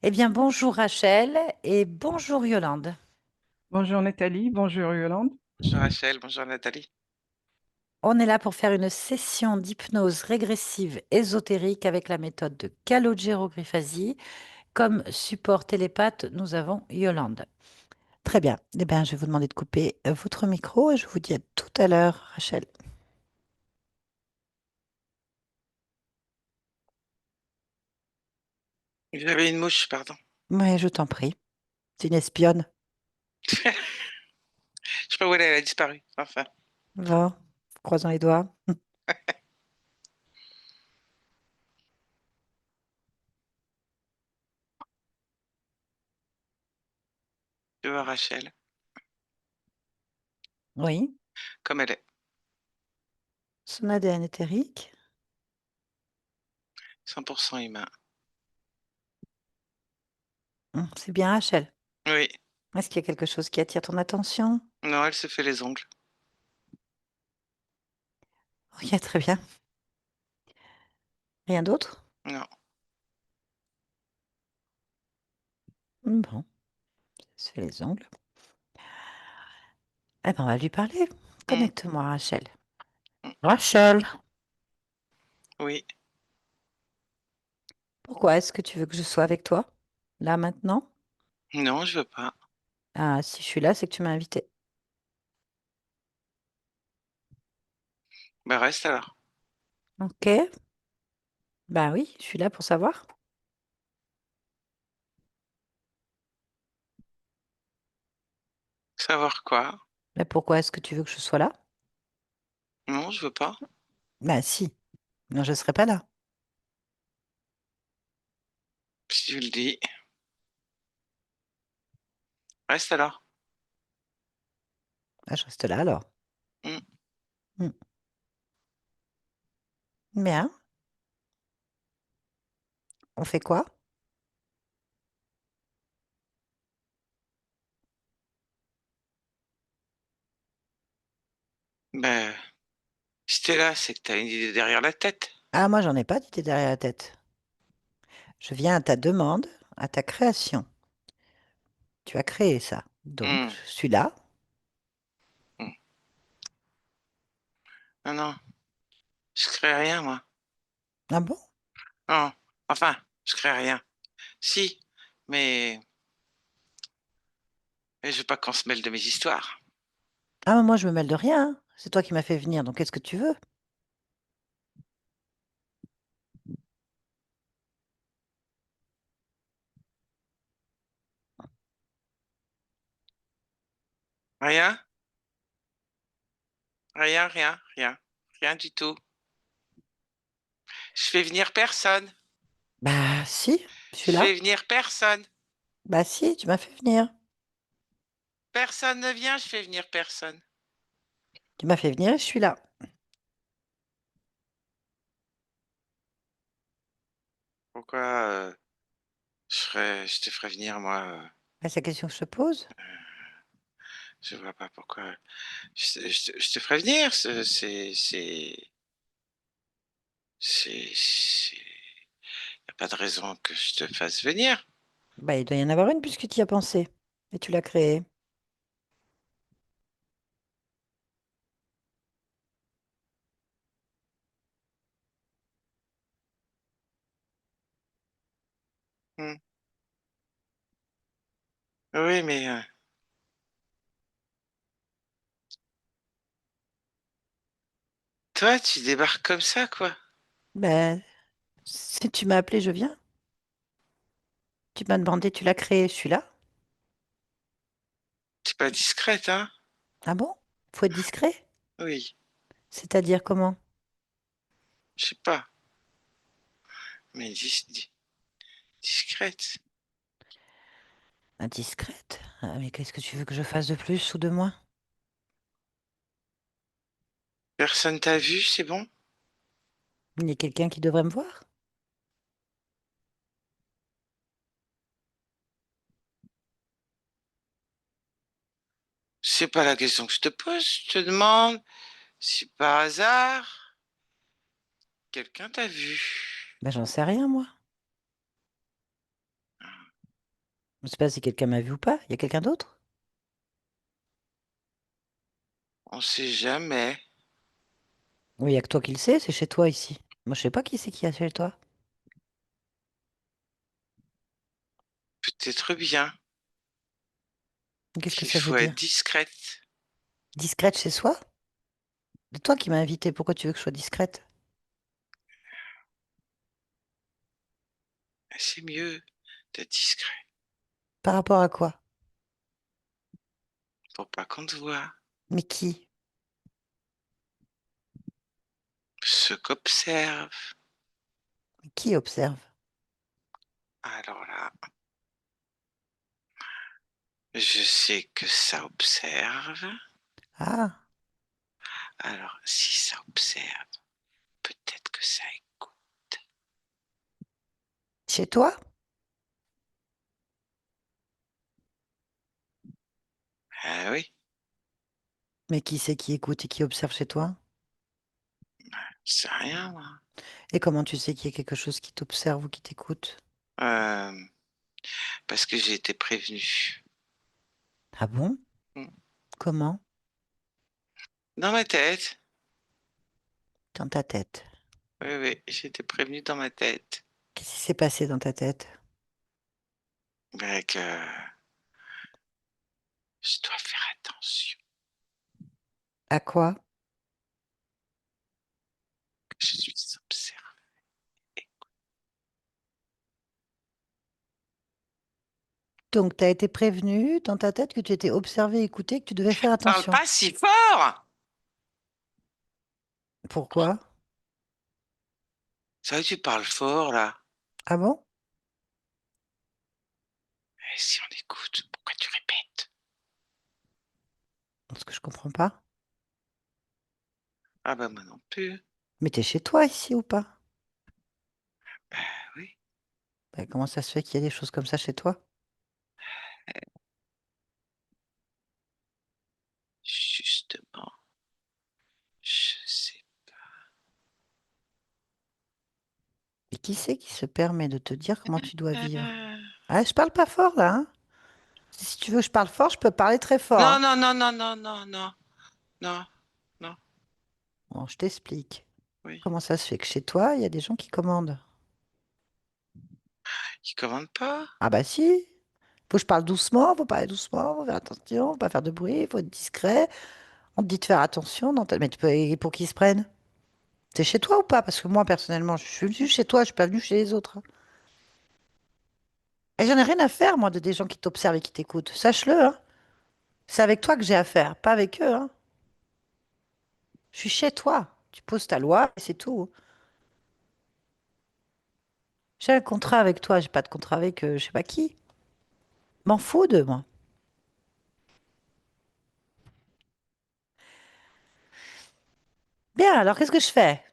Eh bien, bonjour Rachel et bonjour Yolande. Bonjour Nathalie, bonjour Yolande. Bonjour Rachel, bonjour Nathalie. On est là pour faire une session d'hypnose régressive ésotérique avec la méthode de Calogero-Griffasi. Comme support télépathe, nous avons Yolande. Très bien. Eh bien, je vais vous demander de couper votre micro et je vous dis à tout à l'heure, Rachel. J'avais une mouche, pardon. Oui, je t'en prie. C'est une espionne. Je sais pas où elle a disparu. Enfin, Bon, croisons les doigts. tu vois Rachel, Oui, comme elle est, son ADN éthérique. 100% humain. C'est bien Rachel. Oui, Est-ce qu'il y a quelque chose qui attire ton attention? non, elle se fait les ongles. Ok, très bien. Rien d'autre? Non. Bon, c'est les ongles. Eh ben, on va lui parler. Hmm, Connecte-moi, Rachel. hmm. Rachel, Oui, pourquoi est-ce que tu veux que je sois avec toi? Là, maintenant? non, je veux pas. Ah, si je suis là, c'est que tu m'as invité. Bah reste alors. Ok. Ben oui, je suis là pour savoir. Savoir quoi? Mais pourquoi est-ce que tu veux que je sois là? Non, je veux pas. Ben si. Non, je ne serai pas là. Si tu le dis. Reste alors. Ah, je reste là alors. Hmm. Hmm. Bien. On fait quoi? Ben, si t'es là, c'est que t'as une idée derrière la tête. Ah, moi, j'en ai pas d'idée derrière la tête. Je viens à ta demande, à ta création. Tu as créé ça. Donc, Hmm, je suis là. hmm. Non, non, je crée rien, moi. Ah bon? Non, enfin, je crée rien. Si, mais, mais je veux pas qu'on se mêle de mes histoires. Ah, mais moi, je me mêle de rien, hein. C'est toi qui m'as fait venir, donc qu'est-ce que tu veux? Rien, rien, rien, rien, rien du tout. Je fais venir personne. Bah si, je Je suis là. fais venir personne. Bah si, tu m'as fait venir. Personne ne vient, je fais venir personne. Tu m'as fait venir et je suis là. Pourquoi je te ferais venir, moi Bah, c'est la question que je te pose. je vois pas pourquoi. Je te ferais venir. Y a pas de raison que je te fasse venir. Bah il doit y en avoir une puisque tu y as pensé. Et tu l'as créée. Hmm. Oui, mais toi, tu débarques comme ça, quoi. Bah si tu m'as appelé, je viens. Tu m'as demandé, tu l'as créée, je suis là. T'es pas discrète, hein? Ah bon? Faut être discret. Oui, C'est-à-dire comment? je sais pas, mais discrète. Indiscrète? Ah, mais qu'est-ce que tu veux que je fasse de plus ou de moins? Personne t'a vu, c'est bon? Il y a quelqu'un qui devrait me voir? C'est pas la question que je te pose. Je te demande si par hasard quelqu'un t'a vu. Bah j'en sais rien, moi. Je sais pas si quelqu'un m'a vu ou pas. Il y a quelqu'un d'autre? On sait jamais. Oui, il y a que toi qui le sais, c'est chez toi ici. Moi, je sais pas qui c'est qui a chez toi. Peut-être bien Qu'est-ce que qu'il ça veut faut être dire? discrète. Discrète chez soi? C'est toi qui m'as invité. Pourquoi tu veux que je sois discrète? C'est mieux d'être discret Par rapport à quoi? pour pas qu'on te voit. Mais qui? Ce qu'observe. Qui observe? Alors là, je sais que ça observe. Ah, Alors, si ça observe, peut-être que ça écoute. chez toi? Ah oui, Mais qui c'est qui écoute et qui observe chez toi? c'est rien, moi. Et comment tu sais qu'il y a quelque chose qui t'observe ou qui t'écoute? Euh, parce que j'ai été prévenue. Ah bon? Hmm. Comment? Dans ma tête. Dans ta tête. Oui, oui, j'ai été prévenue dans ma tête. Qu'est-ce qui s'est passé dans ta tête? Ben, que je dois faire attention. À quoi? Je suis observée. Donc, tu as été prévenu dans ta tête que tu étais observé, écouté, que tu devais faire Parle attention. pas si fort! Pourquoi? Ça, tu parles fort, là. Ah bon? Et si on écoute, pourquoi tu répètes? Parce que je comprends pas. Ah ben, moi non plus. Mais t'es chez toi ici ou pas? Ben oui, Bah, comment ça se fait qu'il y a des choses comme ça chez toi? justement, je sais. Et qui c'est qui se permet de te dire comment tu dois vivre? Euh, Ah, je parle pas fort là, hein? Si tu veux que je parle fort, je peux parler très fort, Non, hein. non, non, non, non, non, non, non, non, Bon, je t'explique. oui. Comment ça se fait que chez toi, il y a des gens qui commandent? Ils commandent pas? Ah bah si. Faut que je parle doucement, faut parler doucement, faut faire attention, faut pas faire de bruit, faut être discret. On te dit de faire attention dans ta... Mais tu peux... et pour qu'ils se prennent? T'es chez toi ou pas? Parce que moi, personnellement, je suis venue chez toi, je suis pas venue chez les autres, hein. Et j'en ai rien à faire, moi, de des gens qui t'observent et qui t'écoutent. Sache-le, hein. C'est avec toi que j'ai affaire, pas avec eux, hein. Je suis chez toi. Tu poses ta loi et c'est tout. J'ai un contrat avec toi, j'ai pas de contrat avec je sais pas qui. M'en fous de moi. Bien, alors qu'est-ce que je fais?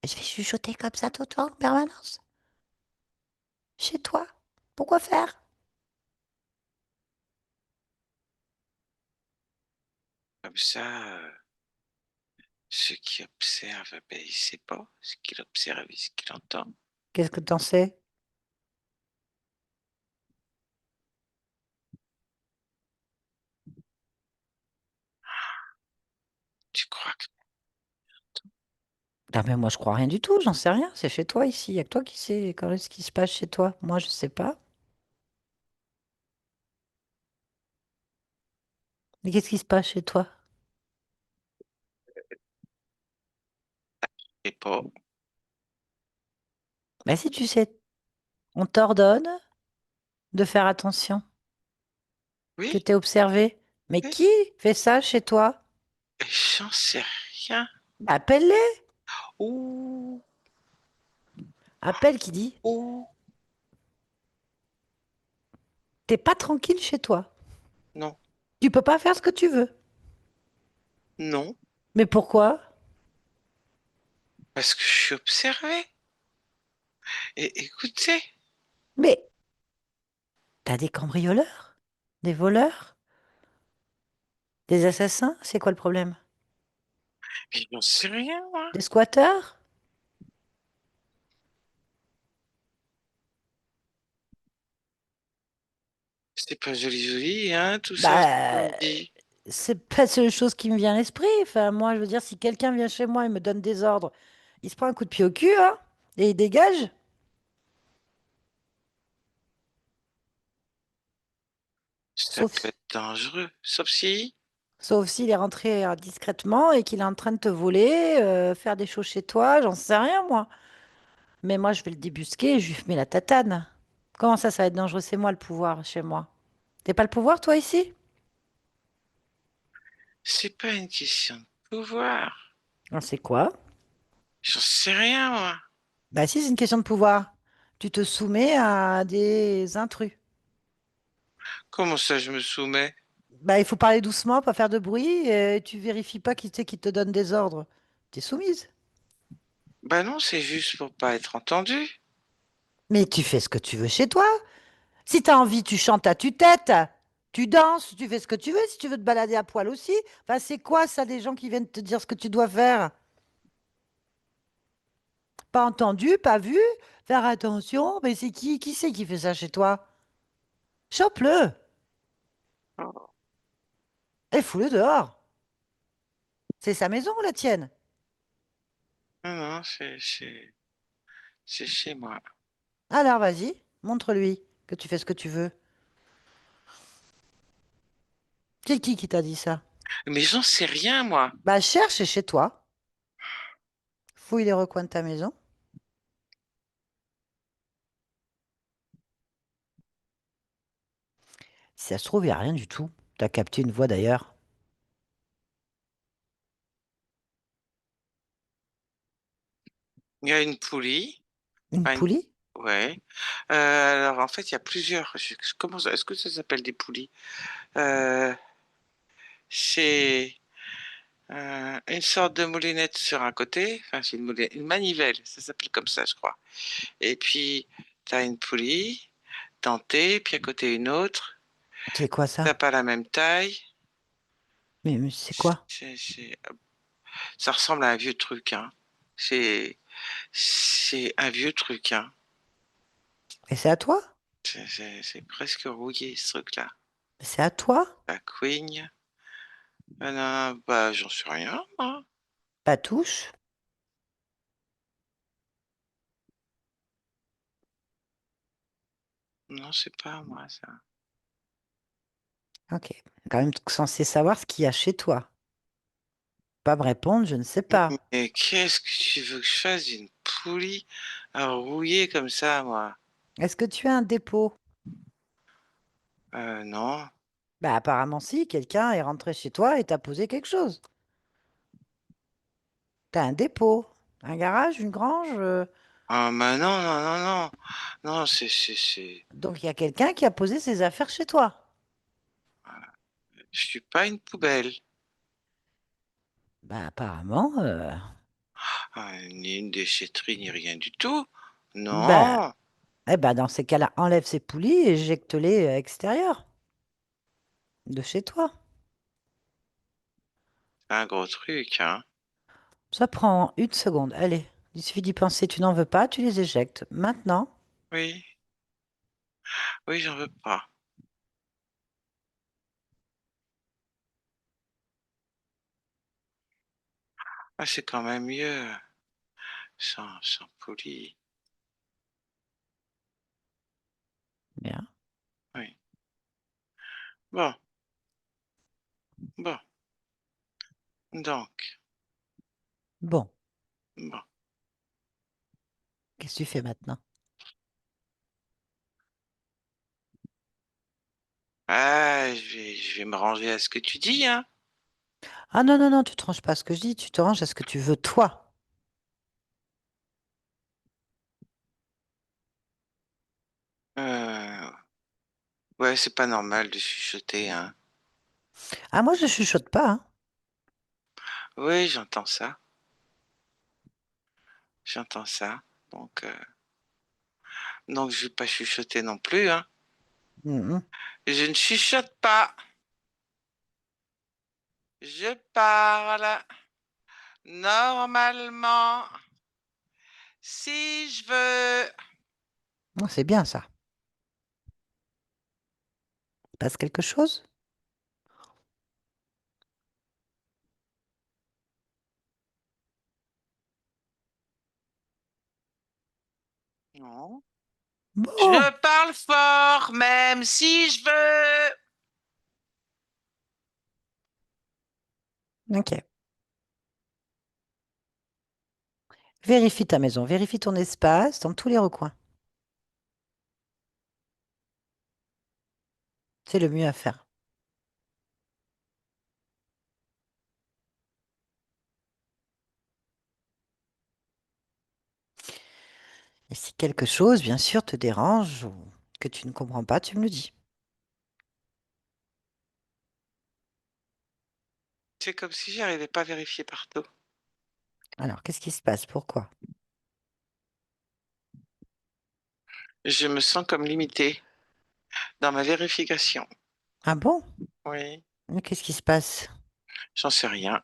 Je vais chuchoter comme ça tout le temps, en permanence. Chez toi. Pourquoi faire? Comme ça, ceux qui observent, ben, il sait pas ce qu'il observe et ce qu'il entend. Qu'est-ce que t'en sais? Tu crois que... Ah mais moi je crois rien du tout, j'en sais rien. C'est chez toi ici. Il y a que toi qui sais quand est-ce qui se passe chez toi. Moi je sais pas. Mais qu'est-ce qui se passe chez toi? Et pas. Bah si tu sais, on t'ordonne de faire attention, que Oui, t'es observé. Mais oui. qui fait ça chez toi? Et j'en sais rien. Bah, appelle-les. Ouh, Appelle qui dit, ouh. t'es pas tranquille chez toi. Non, Tu peux pas faire ce que tu veux. non, Mais pourquoi? parce que je suis observée. Et écoutez, Mais t'as des cambrioleurs, des voleurs, des assassins, c'est quoi le problème? mais j'en sais rien, moi. Des squatteurs? C'est pas joli joli, hein, tout ça, ce qu'on Bah, me dit. c'est pas la seule chose qui me vient à l'esprit. Enfin, moi, je veux dire, si quelqu'un vient chez moi et me donne des ordres, il se prend un coup de pied au cul, hein, et il dégage. Ça peut Sauf, être dangereux. Sauf si. sauf s'il est rentré discrètement et qu'il est en train de te voler, faire des choses chez toi, j'en sais rien, moi. Mais moi, je vais le débusquer et je lui mets la tatane. Comment ça va être dangereux? C'est moi le pouvoir chez moi. T'es pas le pouvoir, toi, ici? C'est pas une question de pouvoir. On sait quoi? J'en sais rien, moi. Bah si, c'est une question de pouvoir. Tu te soumets à des intrus. Comment ça, je me soumets? Bah, il faut parler doucement, pas faire de bruit, et tu vérifies pas qui c'est qui te donne des ordres. T'es soumise. Bah non, c'est juste pour pas être entendu. Mais tu fais ce que tu veux chez toi. Si t'as envie, tu chantes à tue-tête. Tu danses, tu fais ce que tu veux. Si tu veux te balader à poil aussi. Enfin, c'est quoi ça, des gens qui viennent te dire ce que tu dois faire? Pas entendu, pas vu. Faire attention. Mais c'est qui c'est qui fait ça chez toi? Chope-le Oh, et fous-le dehors. C'est sa maison ou la tienne? non, non, c'est chez moi. Alors vas-y, montre-lui que tu fais ce que tu veux. C'est qui t'a dit ça? Mais j'en sais rien, moi. Bah cherche chez toi. Fouille les recoins de ta maison. Si ça se trouve, il n'y a rien du tout. T'as capté une voix d'ailleurs. Il y a une poulie. Une Enfin, poulie? ouais. Alors, en fait, il y a plusieurs. Comment ça... Est-ce que ça s'appelle des poulies? Euh, c'est une sorte de moulinette sur un côté. Enfin, c'est une manivelle. Ça s'appelle comme ça, je crois. Et puis, tu as une poulie dentée, puis à côté une autre. C'est quoi T'as ça? pas la même taille. Mais c'est quoi? Ça ressemble à un vieux truc, hein. C'est, c'est un vieux truc, hein. Et c'est à toi? C'est presque rouillé, ce truc-là. C'est à toi? La couigne. Ah non, bah, j'en sais rien, moi. Pas touche? Non, c'est pas moi, ça. Ok. Quand même censé savoir ce qu'il y a chez toi. Pas me répondre, je ne sais pas. Mais qu'est-ce que tu veux que je fasse d'une poulie à rouiller comme ça, moi? Est-ce que tu as un dépôt? Non. Bah apparemment si, quelqu'un est rentré chez toi et t'a posé quelque chose. T'as un dépôt, un garage, une grange. Ah, bah non, non, non, non. Non, Donc il y a quelqu'un qui a posé ses affaires chez toi. je suis pas une poubelle. Bah apparemment, Ah, ni une déchetterie, ni rien du tout. bah, Non. eh ben dans ces cas-là, enlève ces poulies et éjecte-les à l'extérieur de chez toi. C'est un gros truc, hein. Ça prend une seconde. Allez, il suffit d'y penser. Tu n'en veux pas, tu les éjectes. Maintenant, Oui, oui, j'en veux pas. Ah, c'est quand même mieux sans poulie. bien. Oui. Bon, bon. Donc, Bon, bon. qu'est-ce que tu fais maintenant? Ah, je vais me ranger à ce que tu dis, hein. Ah non, non, non, tu te ranges pas à ce que je dis, tu te ranges à ce que tu veux toi. Euh, ouais, c'est pas normal de chuchoter, hein. Ah moi je chuchote pas, hein. Oui, j'entends ça. J'entends ça. Donc, donc je vais pas chuchoter non plus, hein. Mhm. Je ne chuchote pas. Je parle normalement. Si je veux. Oh, c'est bien ça. Passe quelque chose? Non. Bon, Je parle fort, même si je veux. ok. Vérifie ta maison, vérifie ton espace dans tous les recoins. C'est le mieux à faire. Et si quelque chose, bien sûr, te dérange ou que tu ne comprends pas, tu me le dis. C'est comme si j'arrivais pas à vérifier partout. Alors, qu'est-ce qui se passe? Pourquoi? Je me sens comme limité dans ma vérification. Ah bon? Oui, Mais qu'est-ce qui se passe? j'en sais rien.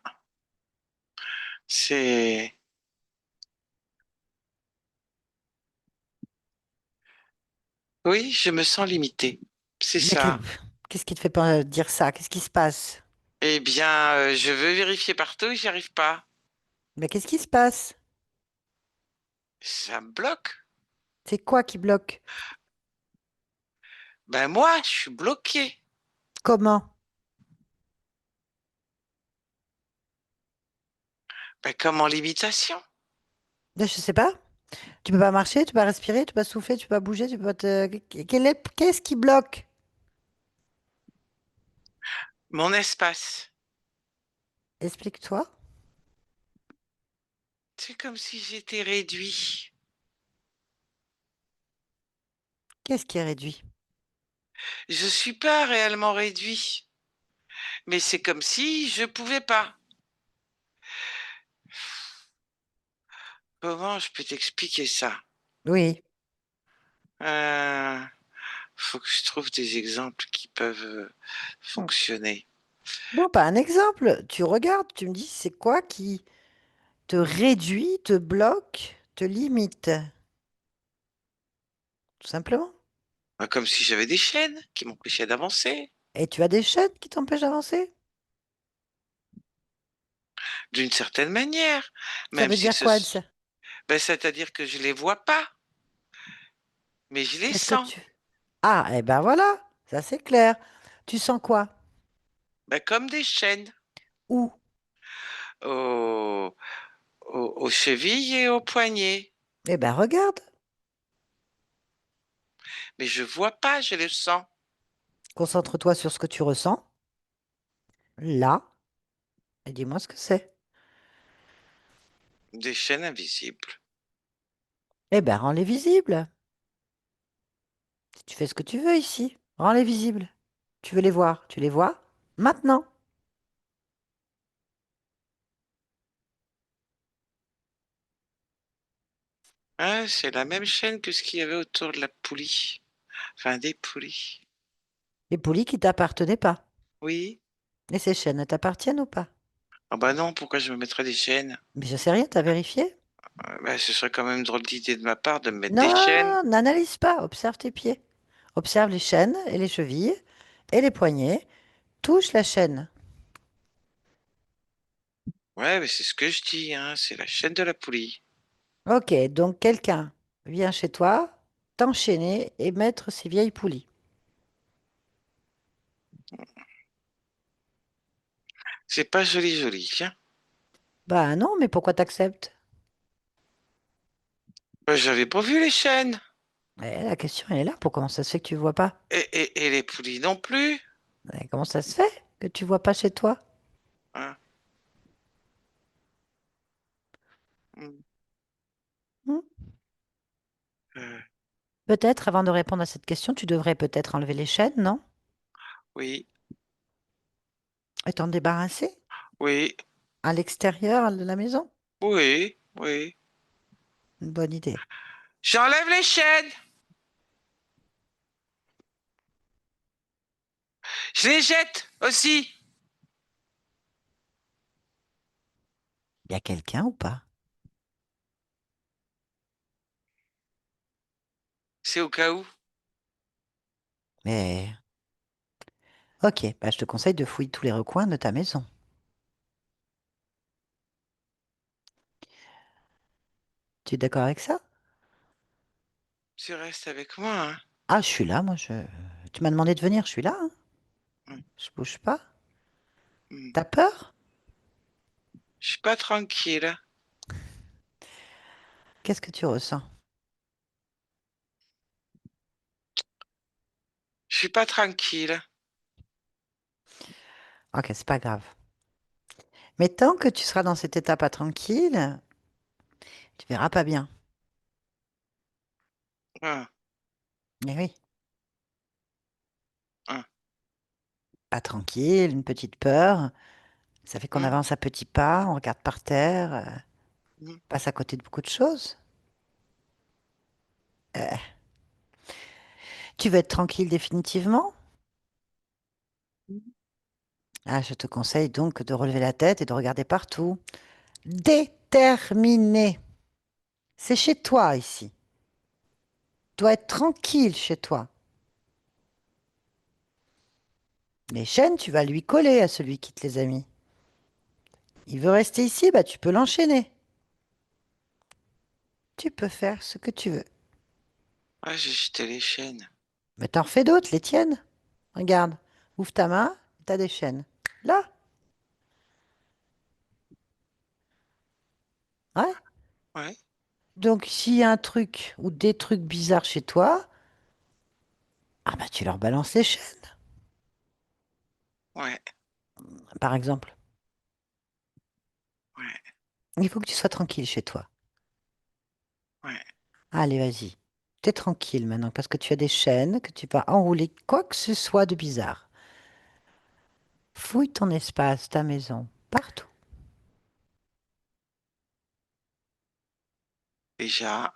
C'est... Oui, je me sens limité. C'est Mais ça. qu'est-ce qui te fait pas dire ça? Qu'est-ce qui se passe? Eh bien, je veux vérifier partout et j'y arrive pas. Mais qu'est-ce qui se passe? Ça me bloque. C'est quoi qui bloque? Ben moi, je suis bloqué. Comment? Ben comme en limitation. Ben, je sais pas. Tu peux pas marcher, tu peux pas respirer, tu peux pas souffler, tu peux pas bouger, tu peux pas te... Qu'est-ce qui bloque? Mon espace. Explique-toi. C'est comme si j'étais réduit. Qu'est-ce qui est réduit? Je suis pas réellement réduit, mais c'est comme si je pouvais pas. Comment je peux t'expliquer ça? Oui. Euh, Faut que je trouve des exemples qui peuvent Hmm. fonctionner. Bon, pas un exemple. Tu regardes, tu me dis, c'est quoi qui te réduit, te bloque, te limite? Tout simplement. Ben, comme si j'avais des chaînes qui m'empêchaient d'avancer. Et tu as des chaînes qui t'empêchent d'avancer? D'une certaine manière, Ça même veut si dire quoi, ça? ben, c'est-à-dire que je les vois pas, mais je les Qu'est-ce que sens. tu... Ah, eh ben voilà, ça c'est clair. Tu sens quoi? Ben, comme des chaînes Où? aux, aux chevilles et aux poignets. Eh ben regarde, Mais je vois pas, je les sens. concentre-toi sur ce que tu ressens, là, et dis-moi ce que c'est. Des chaînes invisibles. Eh ben rends-les visibles. Tu fais ce que tu veux ici, rends-les visibles. Tu veux les voir, tu les vois maintenant. Ah, c'est la même chaîne que ce qu'il y avait autour de la poulie. Enfin, des poulies. Les poulies qui t'appartenaient pas. Oui. Et ces chaînes elles t'appartiennent ou pas? Ah bah non, pourquoi je me mettrais des chaînes? Mais je sais rien, t'as vérifié? Bah, ce serait quand même drôle d'idée de ma part de me mettre des chaînes. Non, n'analyse pas, observe tes pieds. Observe les chaînes et les chevilles et les poignets. Touche la chaîne. Ouais, mais c'est ce que je dis, hein, c'est la chaîne de la poulie. Ok, donc quelqu'un vient chez toi, t'enchaîner et mettre ces vieilles poulies. C'est pas joli joli, tiens. Bah non, mais pourquoi t'acceptes? Bah, j'avais pas vu les chaînes. La question elle est là, pour comment ça se fait que tu vois pas? Et les poulies non plus. Comment ça se fait que tu vois pas chez toi? Hein. Hmm. Hmm. Euh, Peut-être, avant de répondre à cette question, tu devrais peut-être enlever les chaînes, non? oui, Et t'en débarrasser oui, à l'extérieur de la maison? oui, oui. Une bonne idée. J'enlève les chaînes. Je les jette aussi. Y a quelqu'un ou pas? C'est au cas où. Mais Ok, bah, je te conseille de fouiller tous les recoins de ta maison. Tu es d'accord avec ça? Tu restes avec moi, hein? Ah, je suis là, moi. Tu m'as demandé de venir, je suis là, hein. Mm, Je bouge pas. mm. T'as peur? Je suis pas tranquille. Qu'est-ce que tu ressens? Je suis pas tranquille. Ok, c'est pas grave. Mais tant que tu seras dans cet état pas tranquille, tu verras pas bien. Ah, Eh oui, ah, pas tranquille, une petite peur. Ça fait qu'on mm, avance à petits pas, on regarde par terre, mm, passe à côté de beaucoup de choses. Euh, Tu veux être tranquille définitivement? mm. Ah, je te conseille donc de relever la tête et de regarder partout. Déterminé. C'est chez toi ici. Tu dois être tranquille chez toi. Les chaînes, tu vas lui coller à celui qui te les a mis. Il veut rester ici, bah tu peux l'enchaîner. Tu peux faire ce que tu veux. Ah, j'ai jeté les chaînes. Mais t'en fais d'autres, les tiennes. Regarde, ouvre ta main, t'as des chaînes. Là, ouais. Ouais, Donc s'il y a un truc ou des trucs bizarres chez toi, ah bah tu leur balances les chaînes, ouais, par exemple. ouais, Il faut que tu sois tranquille chez toi. ouais. Allez, vas-y. T'es tranquille maintenant parce que tu as des chaînes que tu vas enrouler quoi que ce soit de bizarre. Fouille ton espace, ta maison, partout. Déjà,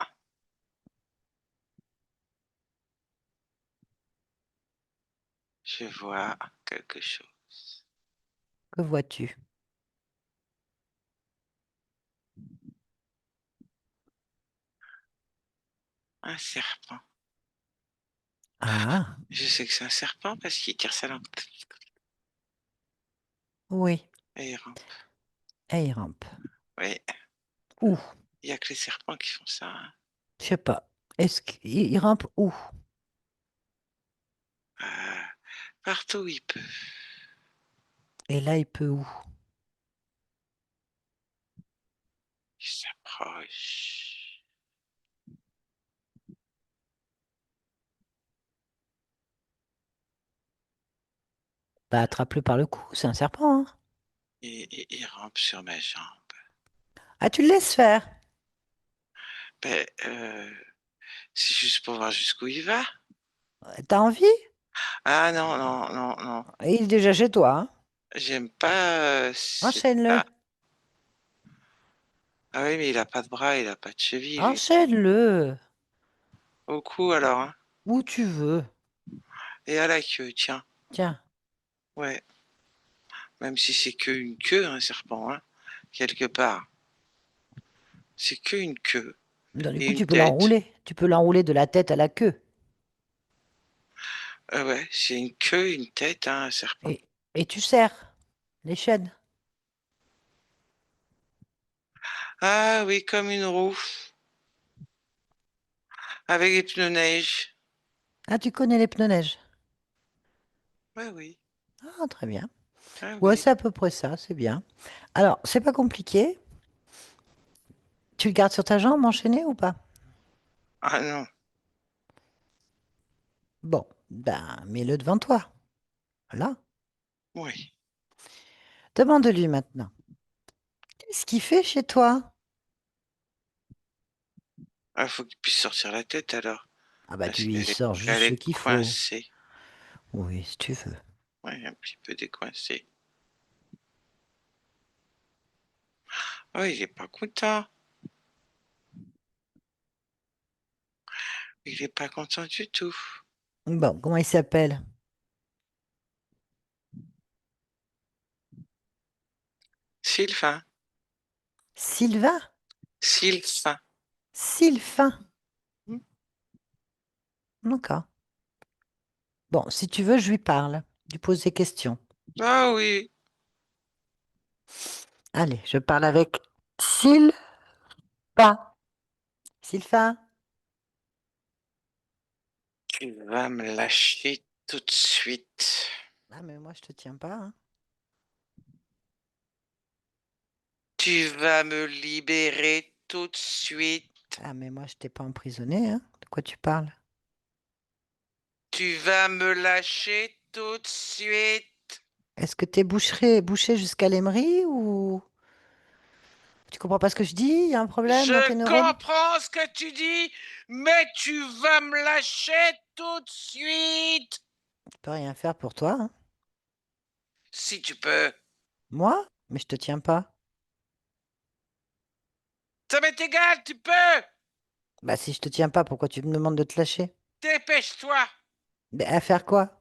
je vois quelque chose. Que vois-tu? Un serpent. Ah, Je sais que c'est un serpent parce qu'il tire sa langue. oui. Et il rampe. Et il rampe. Oui, Où? il y a que les serpents qui font ça, hein. Je sais pas. Est-ce qu'il rampe où? Euh, Partout où il peut. Et là, il peut où? Il s'approche. Bah, attrape-le par le cou, c'est un serpent, hein. Et il rampe sur ma jambe. Ah, tu le laisses faire. Ben, c'est juste pour voir jusqu'où il va. T'as envie? Ah non, non, non, non. Il est déjà chez toi, hein. J'aime pas Enchaîne-le. ça. Ah oui, mais il a pas de bras, il a pas de cheville, lui. Enchaîne-le. Au cou, alors, hein. Où tu veux. Et à la queue, tiens. Tiens. Ouais. Même si c'est que une queue, un serpent, hein. Quelque part. C'est que une queue Donc, du et coup, une tu peux tête. l'enrouler. Tu peux l'enrouler de la tête à la queue. Ouais, c'est une queue, une tête, hein, un serpent. Et, et tu serres les chaînes. Ah oui, comme une roue, avec des pneus neige. Ah, tu connais les pneus neige. Ouais, oui, Ah, très bien. ah Ouais, oui. c'est à peu près ça, c'est bien. Alors, c'est pas compliqué. Tu le gardes sur ta jambe enchaîné ou pas? Ah non, Bon, ben, mets-le devant toi. Voilà. oui. Demande-lui maintenant. Qu'est-ce qu'il fait chez toi? Ah, faut qu'il puisse sortir la tête alors, Ah bah tu parce lui sors juste qu'elle ce est qu'il faut. coincée. Oui, si tu veux. Ouais, un petit peu décoincée. Oh, il est pas content. Il est pas content du tout. Bon, comment il s'appelle? Sylvain, Sylvain? Sylvain. Sylvain. Hmm. D'accord. Bon, si tu veux, je lui parle. Tu poses des questions. Ah oui. Allez, je parle avec Sylvain. Sylvain. Tu vas me lâcher tout de suite. Ah, mais moi, je te tiens pas, hein. Tu vas me libérer tout de suite. Ah, mais moi, je t'ai pas emprisonné, hein. De quoi tu parles? Tu vas me lâcher tout de suite. Est-ce que t'es bouché jusqu'à l'aimerie ou tu comprends pas ce que je dis? Il y a un problème dans Je tes neurones? comprends ce que tu dis, mais tu vas me lâcher tout de suite. Je peux rien faire pour toi, hein. Si tu peux. Moi? Mais je te tiens pas. Ça m'est égal, tu peux. Bah, si je te tiens pas, pourquoi tu me demandes de te lâcher? Dépêche-toi Mais à faire quoi?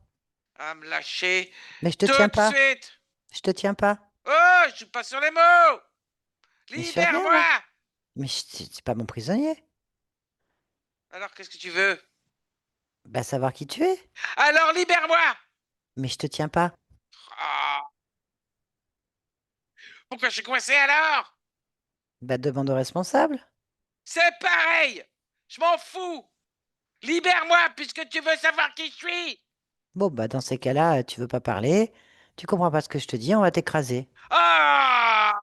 à me lâcher Mais je te tiens tout de pas. suite. Je te tiens pas. Oh, je suis pas sur les mots. Mais je fais rien, Libère-moi. là. Mais c'est pas mon prisonnier. Alors, qu'est-ce que tu veux? Bah, savoir qui tu es. Alors, libère-moi. Mais je te tiens pas. Ah, pourquoi je suis coincé alors? Bah, demande au responsable. C'est pareil. Je m'en fous. Libère-moi puisque tu veux savoir qui je suis. Bon, bah, dans ces cas-là, tu veux pas parler. Tu comprends pas ce que je te dis, on va t'écraser. Ah!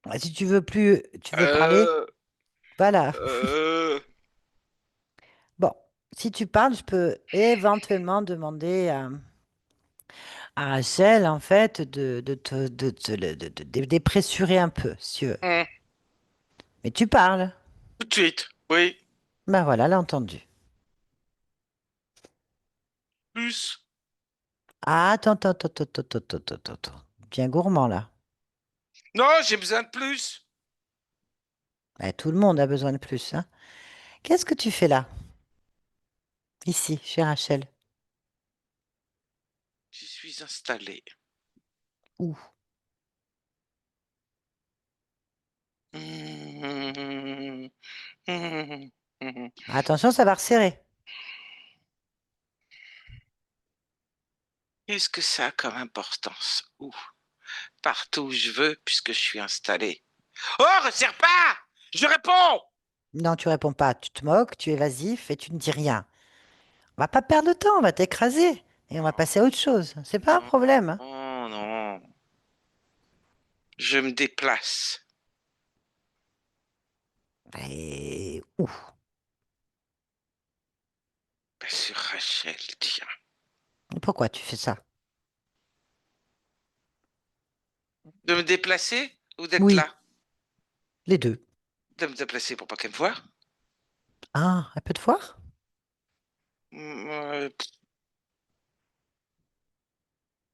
Ah, si tu veux plus, tu veux parler, Euh, voilà. euh, Bon, si tu parles, je peux éventuellement demander à Rachel, en fait, de dépressurer un peu, si tu veux. hum, Mais tu parles. tout de suite. Oui. Ben voilà, elle a entendu. Plus. Ah, attends, attends, attends, attends, attends, attends, attends, attends. Bien gourmand, là. Non, j'ai besoin de plus. Ben, tout le monde a besoin de plus, hein. Qu'est-ce que tu fais là, ici, chez Rachel? J'y suis installé. Où? Hum, hum, hum. Attention, ça va resserrer. Qu'est-ce que ça a comme importance? Où? Partout où je veux, puisque je suis installé. Oh, resserre pas! Je réponds! Non, tu réponds pas. Tu te moques, tu es évasif et tu ne dis rien. On va pas perdre de temps, on va t'écraser. Et on va passer à autre chose. C'est pas un Non, problème, hein. non, non. Je me déplace. Et où? Pas sur Rachel, tiens. Pourquoi tu fais ça? De me déplacer ou d'être Oui, là? les deux. De me déplacer pour pas qu'elle me voie? Ah, un peu de foire? Euh,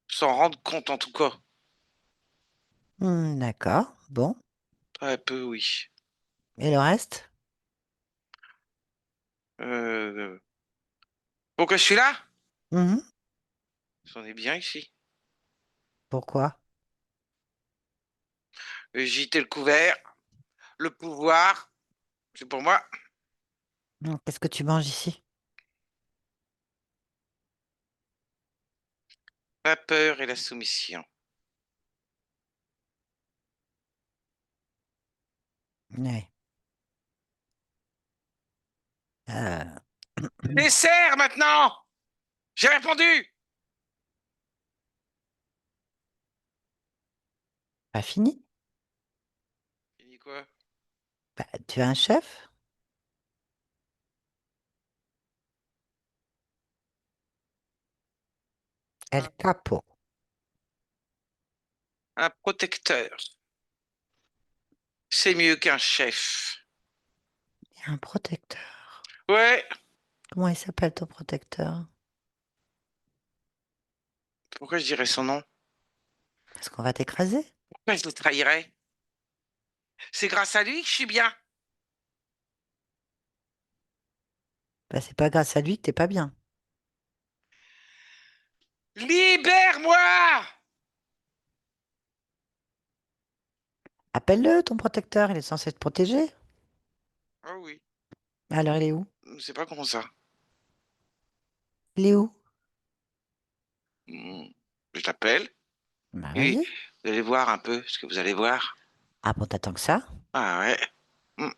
S'en rendre compte en tout cas. D'accord, bon. Un peu, oui. Et le reste? Euh, Pourquoi je suis là? Mhm. J'en ai bien ici. Pourquoi? Gîte le couvert, le pouvoir, c'est pour moi. Qu'est-ce que tu manges ici? La peur et la soumission. Ouais. Euh, Dessert maintenant! J'ai répondu! Pas fini? Il dit quoi? Bah, tu es un chef? El Un, capo. un protecteur. C'est mieux qu'un chef. Il y a un protecteur. Ouais, Comment il s'appelle ton protecteur? pourquoi je dirais son nom? Parce qu'on va t'écraser? Pourquoi je le trahirais? C'est grâce à lui que je suis bien. Bah, c'est pas grâce à lui que t'es pas bien. Libère-moi! Appelle-le, ton protecteur, il est censé te protéger. Ah oui, Alors, il est où? c'est pas comme ça. Il est où? Hmm. Je l'appelle. Bah, Et vas-y. vous allez voir un peu ce que vous allez voir. Ah bon, t'attends que ça? Ah ouais. Hmm.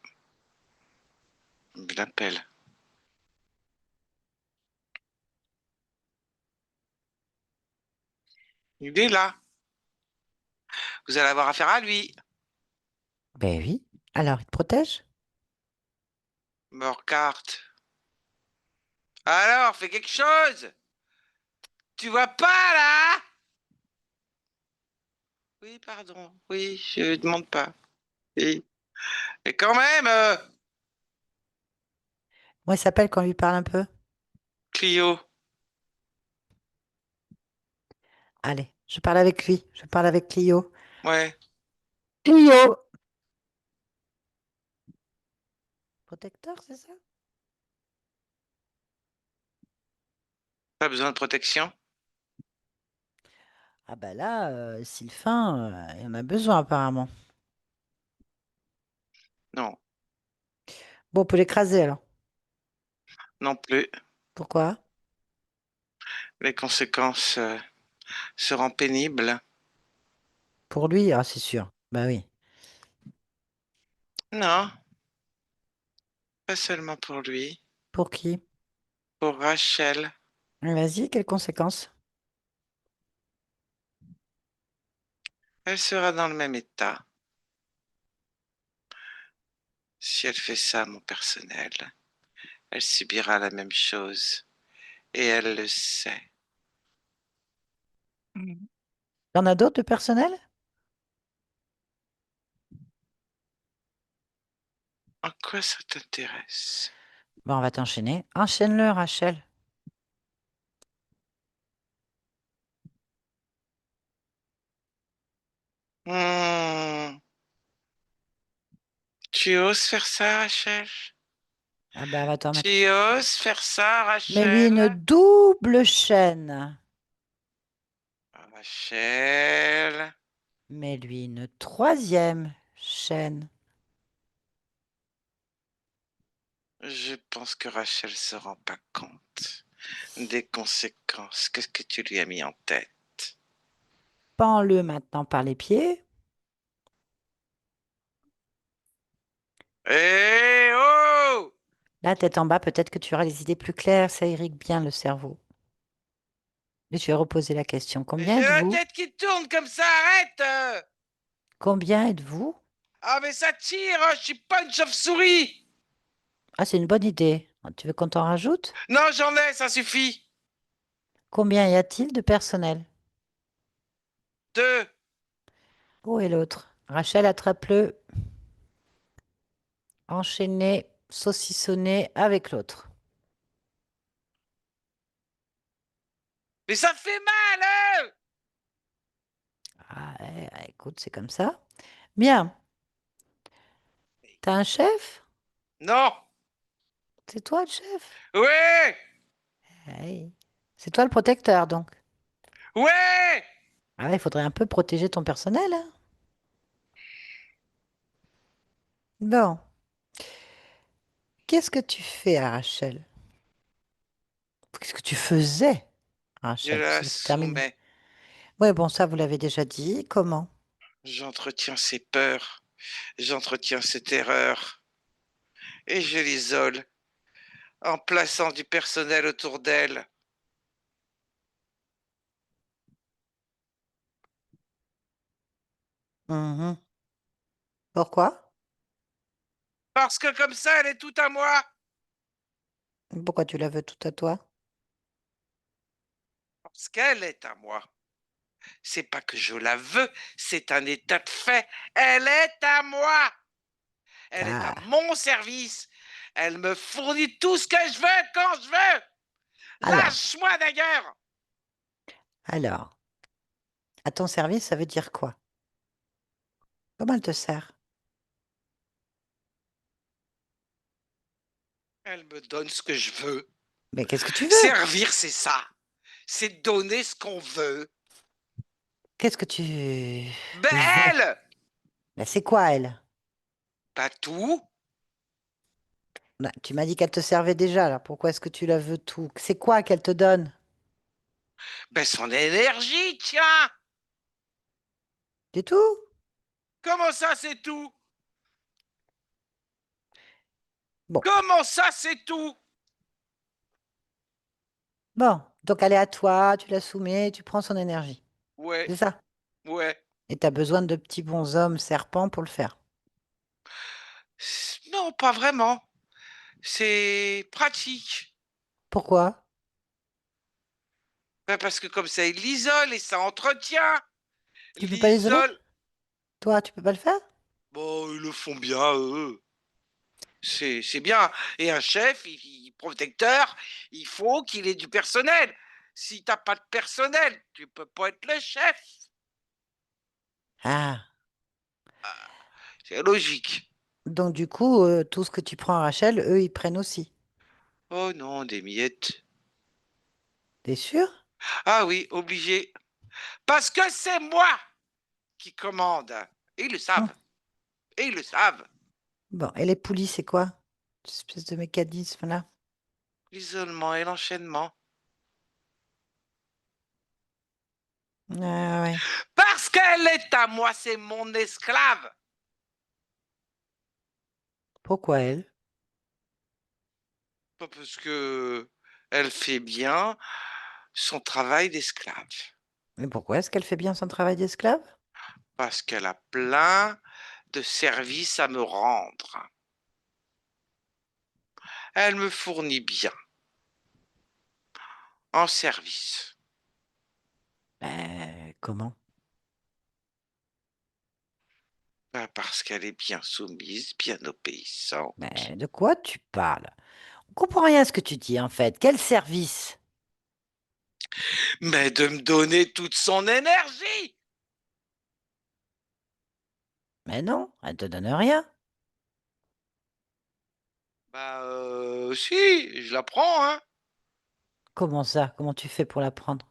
Je l'appelle. Il est là. Vous allez avoir affaire à lui. Ben oui. Alors, il te protège? Morcart. Alors, fais quelque chose. Tu vois pas là? Oui, pardon. Oui, je demande pas. Oui. Mais quand même, Moi, il s'appelle quand on lui parle un peu. Clio. Allez, je parle avec lui. Je parle avec Clio. Ouais. Clio! Protecteur, c'est ça? Pas besoin de protection? Ah bah là, Sylvain, il en a besoin apparemment. Non, Bon, on peut l'écraser alors. non plus. Pourquoi? Les conséquences seront pénibles. Pour lui, ah c'est sûr. Bah oui. Non, pas seulement pour lui. Pour qui? Pour Rachel. Vas-y, quelles conséquences? Elle sera dans le même état. Si elle fait ça, mon personnel, elle subira la même chose. Et elle le sait. Mhm. T'en as d'autres de personnel? En quoi ça t'intéresse? Bon, on va t'enchaîner. Enchaîne-le, Rachel. Hmm, tu oses faire ça, Rachel? Ah bah, va t'en mettre. Tu oses faire ça, Mets-lui une Rachel? double chaîne. Rachel, Mets-lui une troisième chaîne. je pense que Rachel se rend pas compte des conséquences. Qu'est-ce que tu lui as mis en tête? Pends-le maintenant par les pieds. Eh oh! La tête en bas, peut-être que tu auras les idées plus claires. Ça irrigue bien le cerveau. Et je vais reposer la question. Combien J'ai la êtes-vous? tête qui tourne comme ça, arrête! Combien êtes-vous? Ah mais ça tire, je suis pas une chauve-souris! Ah, c'est une bonne idée. Tu veux qu'on t'en rajoute? Non, j'en ai, ça suffit! Combien y a-t-il de personnel? Deux. Où est l'autre? Rachel, attrape-le. Enchaîné, saucissonné avec l'autre. Mais ça fait mal, Ah, écoute, c'est comme ça. Bien. T'as un chef? Non! C'est toi le chef? Ouais! Hey. C'est toi le protecteur, donc. Ouais! Ah ouais, il faudrait un peu protéger ton personnel, hein. Bon. Qu'est-ce que tu fais à Rachel? Qu'est-ce que tu faisais à Je Rachel? Parce la que ça termine. soumets. Ouais, bon, ça, vous l'avez déjà dit. Comment? J'entretiens ses peurs. J'entretiens ses terreurs. Et je l'isole en plaçant du personnel autour d'elle. Mhm. Pourquoi? Parce que comme ça, elle est toute à moi. Pourquoi tu la veux tout à toi? Parce qu'elle est à moi. C'est pas que je la veux, c'est un état de fait. Elle est à moi. Elle est à Ah, mon service. Elle me fournit tout ce que je veux quand je veux. alors, Lâche-moi d'ailleurs. alors, à ton service, ça veut dire quoi? Comment elle te sert? Elle me donne ce que je veux. Mais qu'est-ce que tu veux? Servir, c'est ça. C'est donner ce qu'on veut. Qu'est-ce que tu Ben veux? elle, Ben, c'est quoi, elle? Pas tout. Ben, tu m'as dit qu'elle te servait déjà, alors pourquoi est-ce que tu la veux tout? C'est quoi qu'elle te donne? Ben, son énergie, tiens. C'est tout? Comment ça, c'est tout? Bon. Comment ça, c'est tout? Bon, donc elle est à toi, tu la soumets, tu prends son énergie. Ouais, C'est ça. ouais. Et tu as besoin de petits bonshommes serpents pour le faire. Non, pas vraiment. C'est pratique. Pourquoi? Ben, parce que comme ça, il l'isole et ça entretient. Tu peux pas l'isoler? L'isole. Toi, tu peux pas le faire? Bon, ils le font bien, eux. C'est bien. Et un chef, protecteur, il faut qu'il ait du personnel. Si t'as pas de personnel, tu peux pas être le chef. Ah. C'est logique. Donc du coup, tout ce que tu prends à Rachel, eux, ils prennent aussi. Oh non, des miettes. T'es sûr? Ah oui, obligé. Parce que c'est moi qui commande. Et ils le Hum. savent. Et ils le savent. Bon, et les poulies, c'est quoi? Cette espèce de mécanisme-là. L'isolement et l'enchaînement. Ah ouais. Parce qu'elle est à moi, c'est mon esclave. Pourquoi elle? Pas parce que elle fait bien son travail d'esclave. Mais pourquoi est-ce qu'elle fait bien son travail d'esclave? Parce qu'elle a plein de services à me rendre. Elle me fournit bien en service. Comment? Parce qu'elle est bien soumise, bien obéissante. De quoi tu parles? On comprend rien à ce que tu dis, en fait. Quel service? Mais de me donner toute son énergie. Mais non, elle te donne rien. Si, je la prends, hein. Comment ça? Comment tu fais pour la prendre?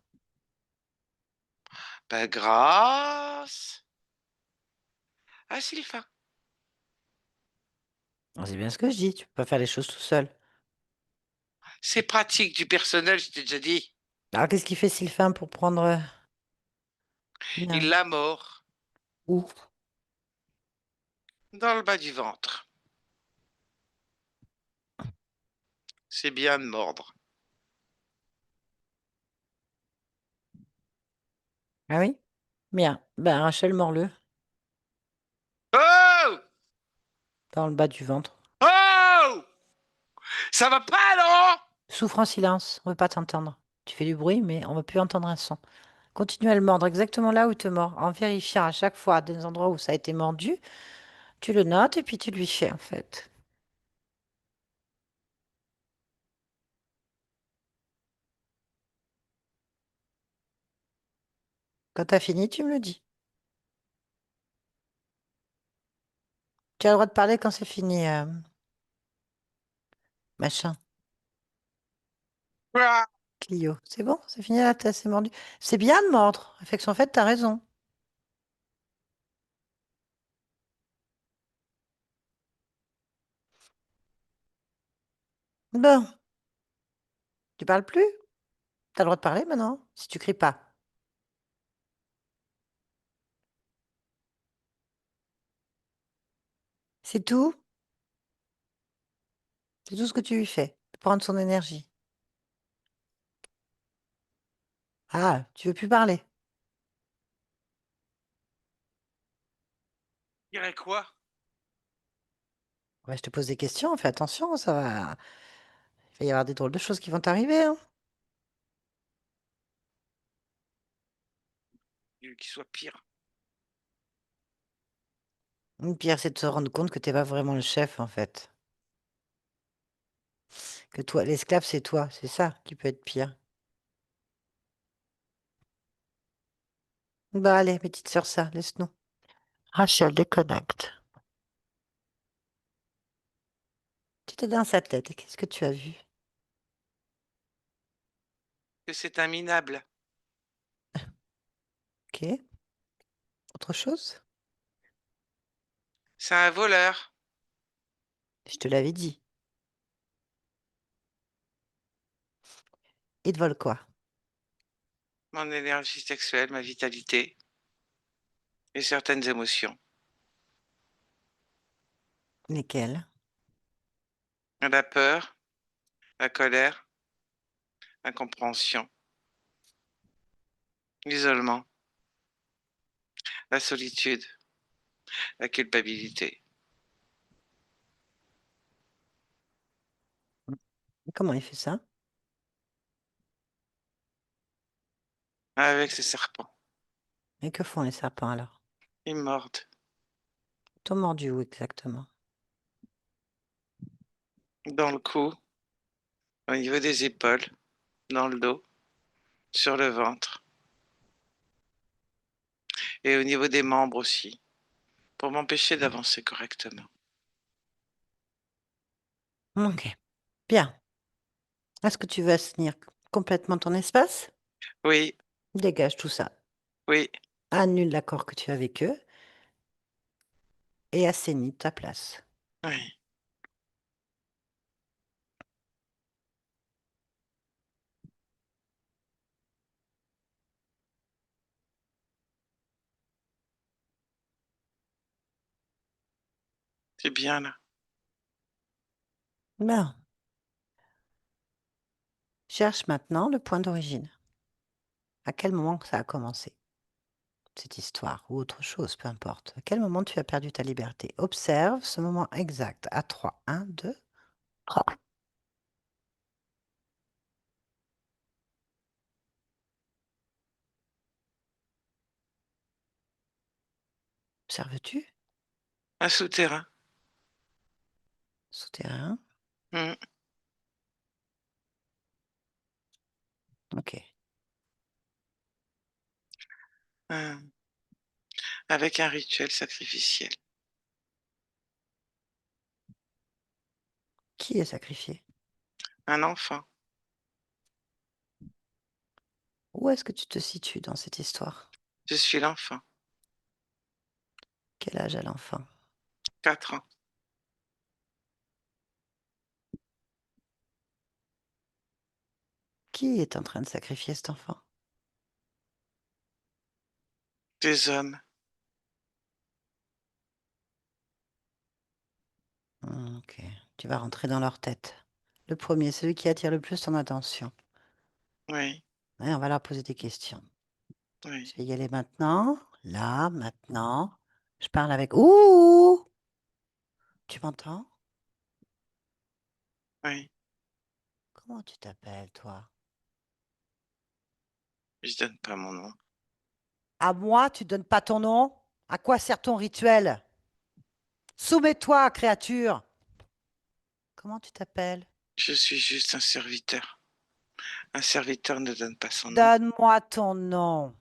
Grâce à Sylvain. C'est bien ce que je dis, tu peux pas faire les choses tout seul. C'est pratique du personnel, je t'ai déjà dit. Alors qu'est-ce qu'il fait Sylvain pour prendre Il l'énergie? l'a mort Où? dans le bas du ventre. C'est bien de mordre. Ah oui? Bien. Ben Rachel mord-le Oh! dans le bas du ventre. Oh! Ça va pas, non? Souffre en silence, on veut pas t'entendre. Tu fais du bruit, mais on veut plus entendre un son. Continue à le mordre exactement là où il te mord, en vérifiant à chaque fois des endroits où ça a été mordu. Tu le notes et puis tu lui fais en fait. Quand t'as fini, tu me le dis. Tu as le droit de parler quand c'est fini, machin. Ah, Clio. C'est bon, c'est fini là, t'as assez mordu. C'est bien de mordre. Affection faite, t'as raison. Bon, tu parles plus? T'as le droit de parler maintenant, si tu cries pas. C'est tout? C'est tout ce que tu lui fais. Prendre son énergie. Ah, tu veux plus parler? je dirais quoi? Ouais, je te pose des questions, fais attention, ça va. Il va y avoir des drôles de choses qui vont t'arriver, hein. Qu'il soit pire. Le pire, c'est de se rendre compte que t'es pas vraiment le chef, en fait. Que toi, l'esclave, c'est toi. C'est ça qui peut être pire. Bah allez, petite sœur, ça, laisse-nous. Rachel, déconnecte. Tu étais dans sa tête, et qu'est-ce que tu as vu? Que c'est un minable. Ok. Autre chose? C'est un voleur. Je te l'avais dit. Il te vole quoi? Mon énergie sexuelle, ma vitalité et certaines émotions. Lesquels? La peur, la colère, l'incompréhension, l'isolement, la solitude, la culpabilité. Comment il fait ça? Avec ces serpents. Et que font les serpents alors? Ils mordent T'ont mordu où exactement? dans le cou, au niveau des épaules, dans le dos, sur le ventre et au niveau des membres aussi, pour m'empêcher d'avancer correctement. Ok, bien. Est-ce que tu veux assainir complètement ton espace? Oui, Dégage tout ça. oui, Annule l'accord que tu as avec eux et assainis ta place. oui. C'est bien là. Bien. Cherche maintenant le point d'origine. À quel moment ça a commencé, cette histoire, ou autre chose, peu importe. À quel moment tu as perdu ta liberté? Observe ce moment exact. À 3. 1, 2, 3. Observes-tu? Un souterrain. Souterrain. Mm. Ok. Un- Avec un rituel sacrificiel. Qui est sacrifié? Un enfant. Où est-ce que tu te situes dans cette histoire? Je suis l'enfant. Quel âge a l'enfant? 4 ans. Qui est en train de sacrifier cet enfant? Des hommes. Ok. Tu vas rentrer dans leur tête. Le premier, celui qui attire le plus ton attention. Oui, Ouais, on va leur poser des questions. oui, Je vais y aller maintenant. Là, maintenant. Je parle avec... Ouh! Tu m'entends? oui. Comment tu t'appelles, toi? Je donne pas mon nom. À moi, tu donnes pas ton nom? À quoi sert ton rituel? Soumets-toi, créature! Comment tu t'appelles? Je suis juste un serviteur. Un serviteur ne donne pas son nom. Donne-moi ton nom.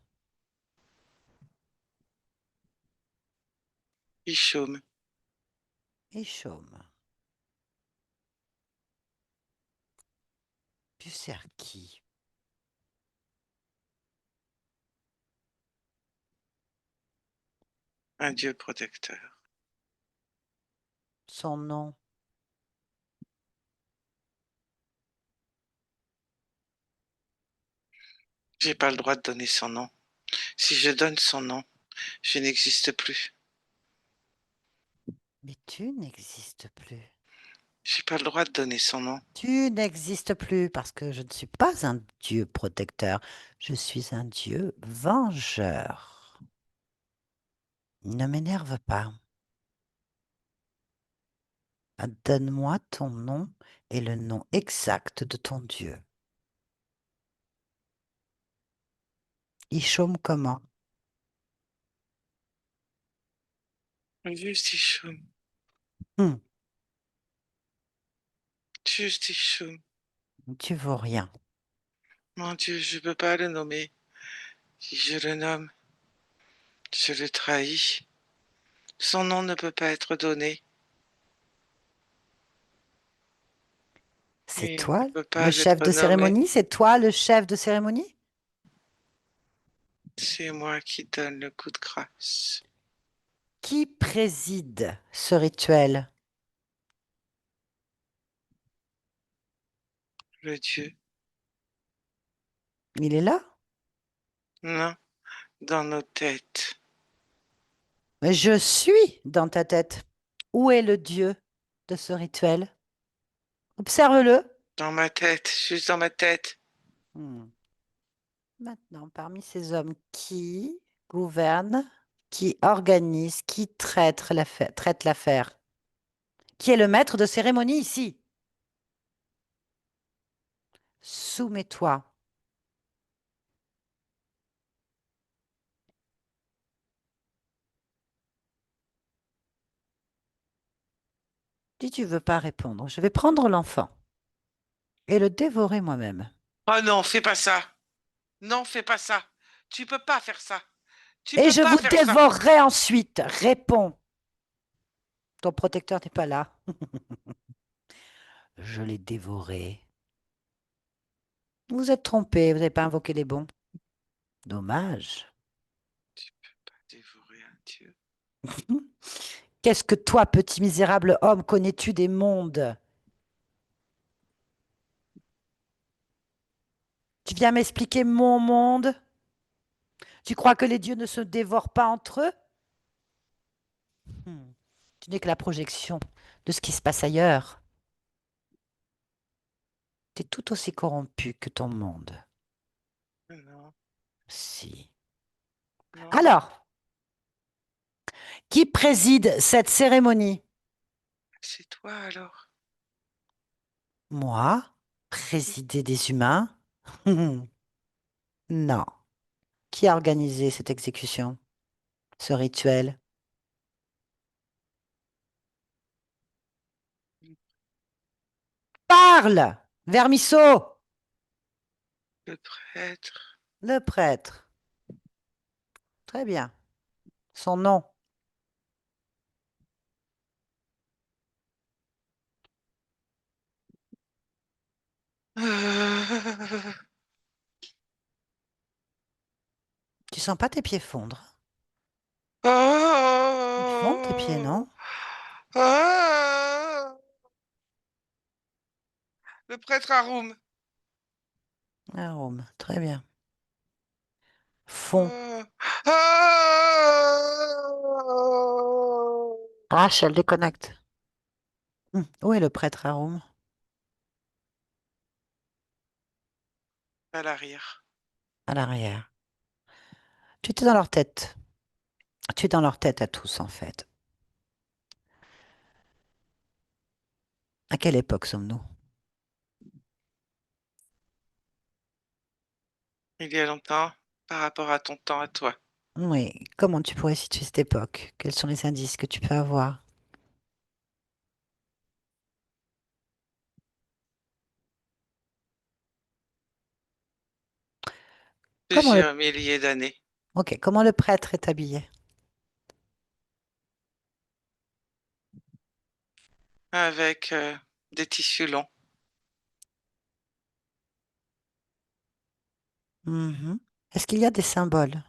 Il chôme. Et chaume. Tu sers qui? Un dieu protecteur. Son nom. J'ai pas le droit de donner son nom. Si je donne son nom, je n'existe plus. Mais tu n'existes plus. J'ai pas le droit de donner son nom. Tu n'existes plus parce que je ne suis pas un dieu protecteur. Je suis un dieu vengeur. Ne m'énerve pas. Ah, donne-moi ton nom et le nom exact de ton dieu. Il chôme comment? Juste il chôme. Hum, Juste il chôme. tu vaux rien. Mon Dieu, je peux pas le nommer. Si je le nomme, je le trahis. Son nom ne peut pas être donné. C'est Il toi ne peut le pas chef être de nommé. cérémonie? C'est toi le chef de cérémonie? C'est moi qui donne le coup de grâce. Qui Qui préside ce rituel? Le Dieu. Il est là? Non, dans nos têtes. Mais je suis dans ta tête. Où est le Dieu de ce rituel? Observe-le. Dans ma tête, juste dans ma tête. Hmm. Maintenant, parmi ces hommes, qui gouverne, qui organise, qui traite l'affaire? Qui est le maître de cérémonie ici? Soumets-toi. Si tu veux pas répondre, je vais prendre l'enfant et le dévorer moi-même. Oh non, fais pas ça. Non, fais pas ça. Tu peux pas faire ça. Tu Et peux je pas vous faire ça. dévorerai ensuite. Réponds. Ton protecteur n'est pas là. Je l'ai dévoré. Vous êtes trompé, vous n'avez pas invoqué les bons. Dommage. Tu peux pas dévorer un Dieu. Qu'est-ce que toi, petit misérable homme, connais-tu des mondes? Tu viens m'expliquer mon monde? Tu crois que les dieux ne se dévorent pas entre eux? Hmm. Tu n'es que la projection de ce qui se passe ailleurs. Tu es tout aussi corrompu que ton monde. Non, Si. non. Alors, qui préside cette cérémonie? C'est toi alors. Moi? Présider des humains? Non. Qui a organisé cette exécution, ce rituel? Parle, vermisseau! Le prêtre. Le prêtre. Très bien. Son nom. Euh, Tu sens pas tes pieds fondre? Ils fondent tes pieds, Oh, non? oh, le prêtre Haroum. Arôme. Très bien. Fond. Oh, oh, Rachel, déconnecte. Où est le prêtre Arôme? à l'arrière. À l'arrière. Tu étais dans leur tête. Tu es dans leur tête à tous, en fait. À quelle époque sommes-nous? Il y a longtemps, par rapport à ton temps à toi. Oui. Comment tu pourrais situer cette époque? Quels sont les indices que tu peux avoir? Comment le... Plusieurs milliers d'années. Ok. Comment le prêtre est habillé? Avec des tissus longs. Mhm. Est-ce qu'il y a des symboles?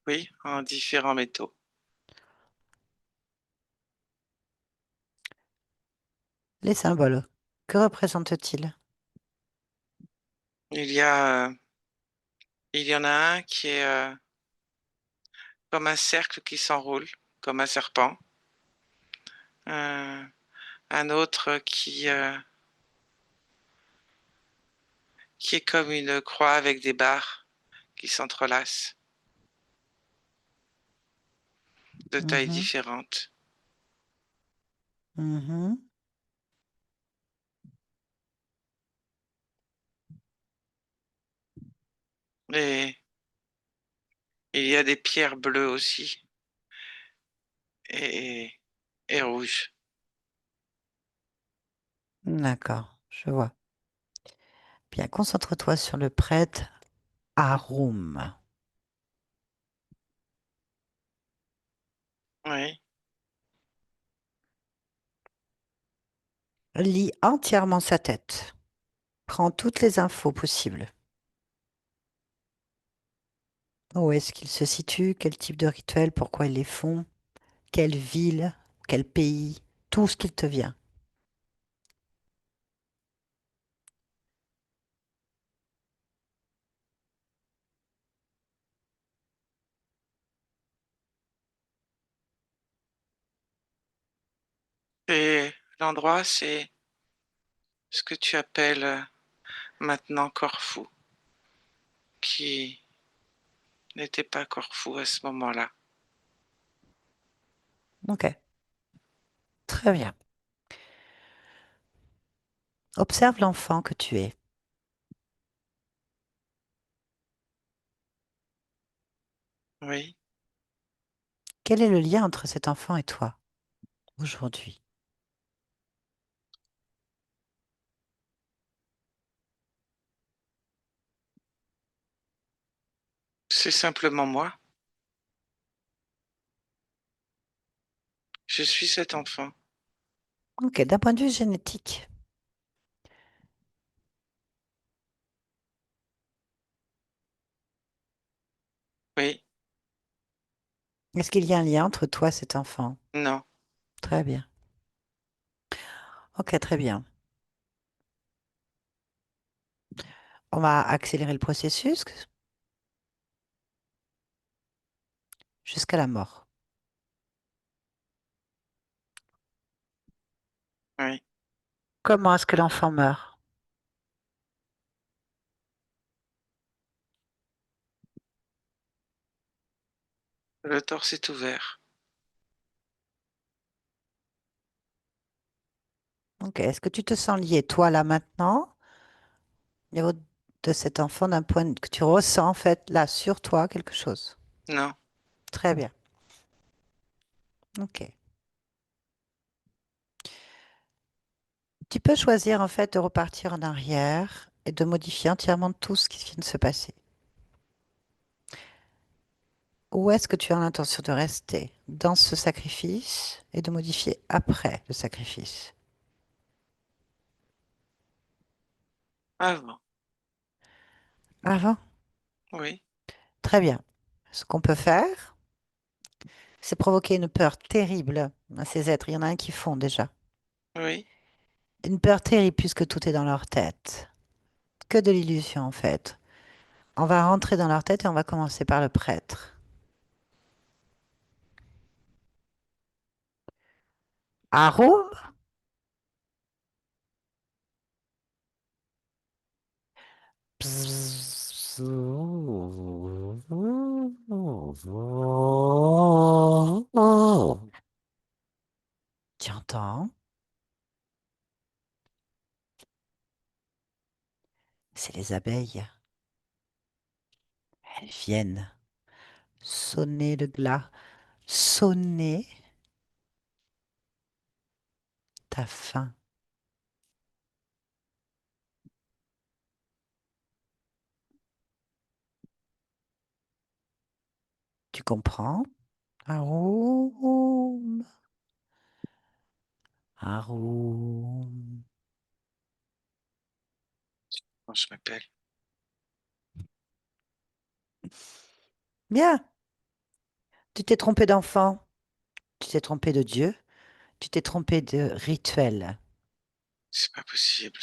Oui, en différents métaux. Les symboles. Que représentent-ils? Il y a, il y en a un qui est comme un cercle qui s'enroule, comme un serpent. Euh, un autre qui est comme une croix avec des barres qui s'entrelacent de tailles Mhm. différentes. Mhm. Et il y a des pierres bleues aussi et, et rouges. D'accord, je vois. Bien, concentre-toi sur le prêtre Arum. Oui. Lis entièrement sa tête. Prends toutes les infos possibles. Où est-ce qu'ils se situent? Quel type de rituel? Pourquoi ils les font? Quelle ville? Quel pays? Tout ce qu'il te vient. Et l'endroit, c'est ce que tu appelles maintenant Corfou, qui n'était pas Corfou à ce moment-là. Ok, très bien. Observe l'enfant que tu es. Oui, Quel est le lien entre cet enfant et toi aujourd'hui? c'est simplement moi. Je suis cet enfant. Ok, d'un point de vue génétique, Oui, est-ce qu'il y a un lien entre toi et cet enfant? non, Très bien. Ok, très bien. On va accélérer le processus jusqu'à la mort. oui. Comment est-ce que l'enfant meurt? Le torse est ouvert. Ok, est-ce que tu te sens lié, toi, là, maintenant, au niveau de cet enfant, d'un point que tu ressens, en fait, là, sur toi, quelque chose? Non, Très bien. Ok. Tu peux choisir, en fait, de repartir en arrière et de modifier entièrement tout ce qui vient de se passer. Où est-ce que tu as l'intention de rester dans ce sacrifice et de modifier après le sacrifice? avant. Avant? Oui, Très bien. Ce qu'on peut faire, c'est provoquer une peur terrible à ces êtres. Il y en a un qui font déjà. oui, Une peur terrible puisque tout est dans leur tête. Que de l'illusion en fait. On va rentrer dans leur tête et on va commencer par le prêtre. Arum? Tu entends? C'est les abeilles. Elles viennent sonner le glas, sonner ta faim. Tu comprends? Arum, arum. comment je m'appelle. Bien, tu t'es trompé d'enfant, tu t'es trompé de Dieu, tu t'es trompé de rituel. C'est pas possible.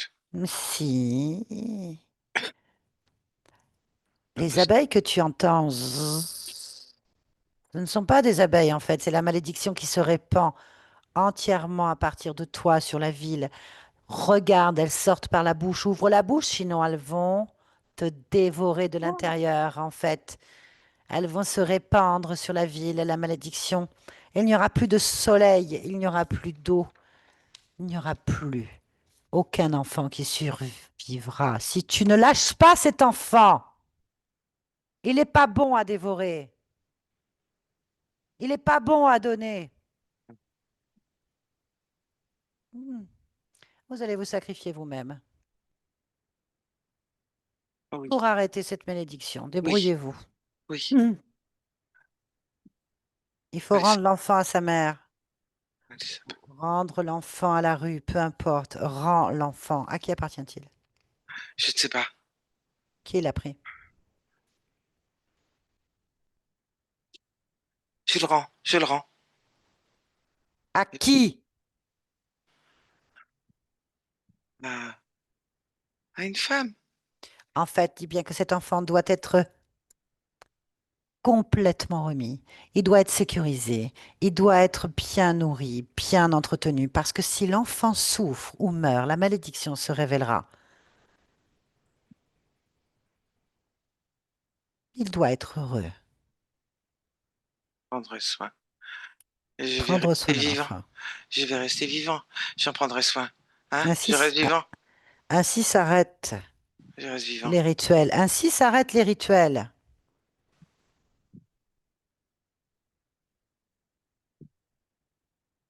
Si, Pas les possible. abeilles que tu entends, zzz, ce ne sont pas des abeilles en fait, c'est la malédiction qui se répand entièrement à partir de toi sur la ville. Regarde, elles sortent par la bouche, ouvre la bouche, sinon elles vont te dévorer de l'intérieur en fait. Elles vont se répandre sur la ville, la malédiction. Il n'y aura plus de soleil, il n'y aura plus d'eau, il n'y aura plus aucun enfant qui survivra. Si tu ne lâches pas cet enfant, il n'est pas bon à dévorer, il n'est pas bon à donner. Hmm. Vous allez vous sacrifier vous-même Oui, pour arrêter cette malédiction. oui, Débrouillez-vous. oui. Hmm. Il faut Alice, rendre l'enfant à sa mère, Alice. rendre l'enfant à la rue, peu importe. Rends l'enfant. À qui appartient-il? Je ne sais pas. Qui l'a pris? Tu le rends, je le rends. À qui? À, à une femme. En fait, dis bien que cet enfant doit être complètement remis. Il doit être sécurisé. Il doit être bien nourri, bien entretenu, parce que si l'enfant souffre ou meurt, la malédiction se révélera. Il doit être heureux. Prendre soin. Et je vais Prendre rester soin de vivant. l'enfant. Je vais rester vivant. J'en prendrai soin. Hein? Ainsi, Je reste vivant. ainsi s'arrêtent Je reste vivant. les rituels. Ainsi s'arrêtent les rituels.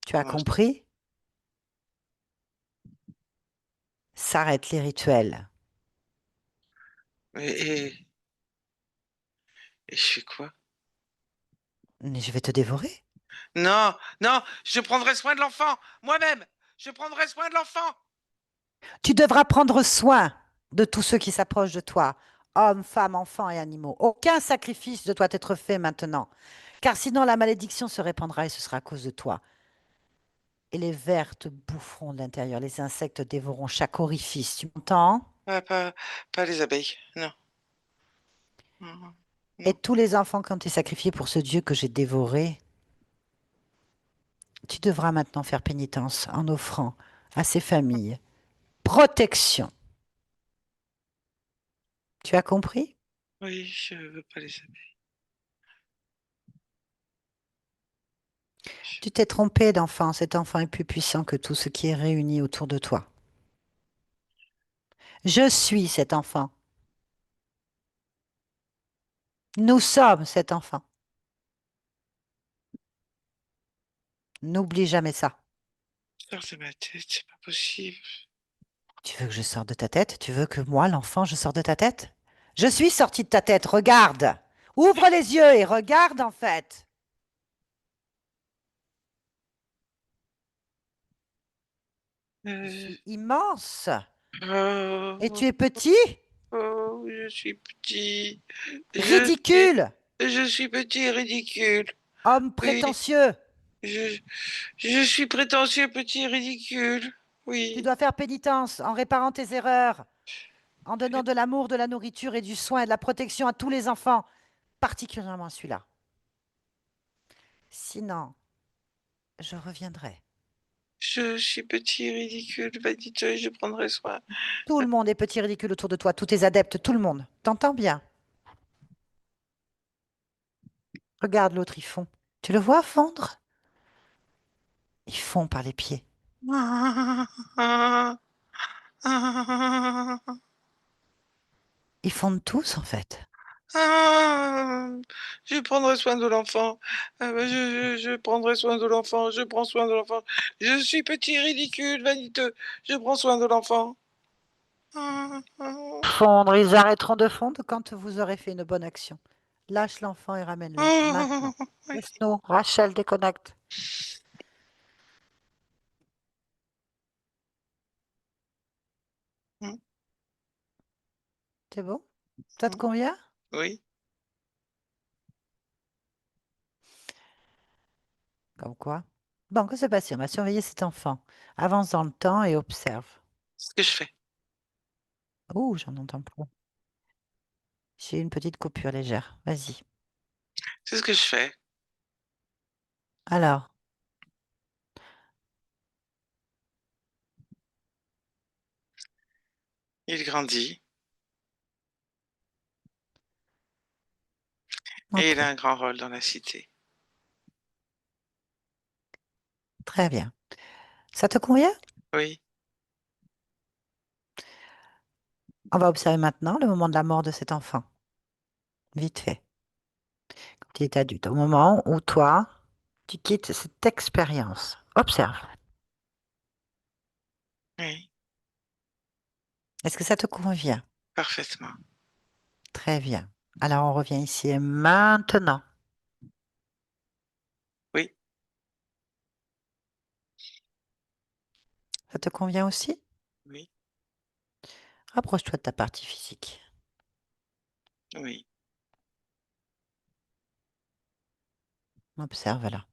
Tu as Pour l'instant. compris? S'arrêtent les rituels. Et je fais quoi? Mais je vais te dévorer. Non, non, je prendrai soin de l'enfant. Moi-même, je prendrai soin de l'enfant. Tu devras prendre soin de tous ceux qui s'approchent de toi, hommes, femmes, enfants et animaux. Aucun sacrifice ne doit être fait maintenant, car sinon la malédiction se répandra et ce sera à cause de toi. Et les vers te boufferont de l'intérieur, les insectes dévoreront chaque orifice. Tu m'entends? Pas les abeilles. Non. Non. Et Non. tous les enfants qui ont été sacrifiés pour ce Dieu que j'ai dévoré, tu devras maintenant faire pénitence en offrant à ces familles protection. Tu as compris? Oui, je veux pas les abeilles. Tu t'es trompé d'enfant. Cet enfant est plus puissant que tout ce qui est réuni autour de toi. Je suis cet enfant. Nous sommes cet enfant. N'oublie jamais ça. Sors de ma tête, c'est pas possible. Tu veux que je sorte de ta tête? Tu veux que moi, l'enfant, je sorte de ta tête? Je suis sorti de ta tête. Regarde. Ouvre les yeux et regarde en fait. Je Euh, suis immense. Et oh, tu es petit? oh, je suis petit. Suis, Ridicule. je suis petit et ridicule. Homme Oui, prétentieux. je, je suis prétentieux, petit et ridicule. Tu Oui. dois faire pénitence en réparant tes erreurs, en donnant de l'amour, de la nourriture et du soin et de la protection à tous les enfants, particulièrement à celui-là. Sinon, je reviendrai. Je suis petit et ridicule, vaniteux, et je prendrai soin. Tout le monde est petit ridicule autour de toi, tous tes adeptes, tout le monde. T'entends bien? Regarde l'autre, ils font. Tu le vois fondre? Ils font par les pieds. Ils fondent tous, en fait. Ah, je prendrai soin de l'enfant. Je prendrai soin de l'enfant. Je prends soin de l'enfant. Je suis petit, ridicule, vaniteux. Je prends soin de l'enfant. Fondre, ils arrêteront de fondre quand vous aurez fait une bonne action. Lâche l'enfant et ramène-le, maintenant. Laisse-nous. Rachel, déconnecte. C'est bon? Ça te convient? Oui, Comme quoi? Bon, que se passe-t-il? On va surveiller cet enfant. Avance dans le temps et observe. c'est ce que je fais. Ouh, j'en entends plus. J'ai une petite coupure légère. Vas-y. C'est ce que je fais. Alors, Il grandit et il a ok. un grand rôle dans la cité. Très bien. Ça te convient? Oui, On va observer maintenant le moment de la mort de cet enfant. Vite fait. Quand il est adulte. Au moment où toi, tu quittes cette expérience. Observe. oui, Est-ce que ça te convient? parfaitement. Très bien. Alors, on revient ici et maintenant. Oui, Ça te convient aussi? oui, Rapproche-toi de ta partie physique. oui. Observe-la.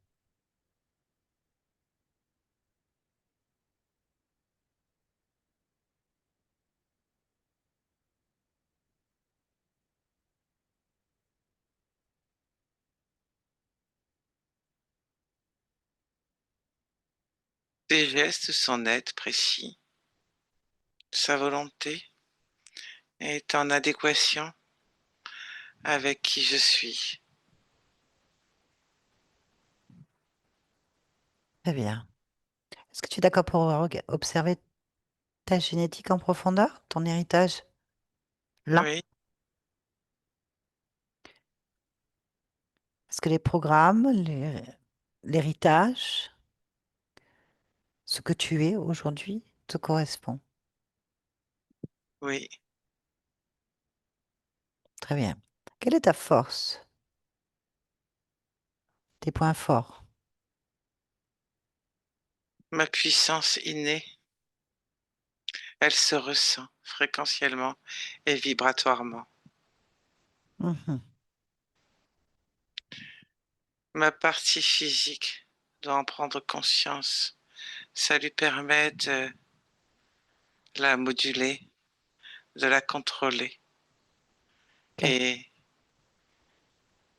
Ses gestes sont nets, précis. Sa volonté est en adéquation avec qui je suis. Très bien. Est-ce que tu es d'accord pour observer ta génétique en profondeur, ton héritage? Là? Oui, Est-ce que les programmes, l'héritage, ce que tu es aujourd'hui, te correspond? oui. Très bien. Quelle est ta force, tes points forts? Ma puissance innée, elle se ressent fréquentiellement et vibratoirement. Mhm. Ma partie physique doit en prendre conscience. Ça lui permet de la moduler, de la contrôler Ok. et,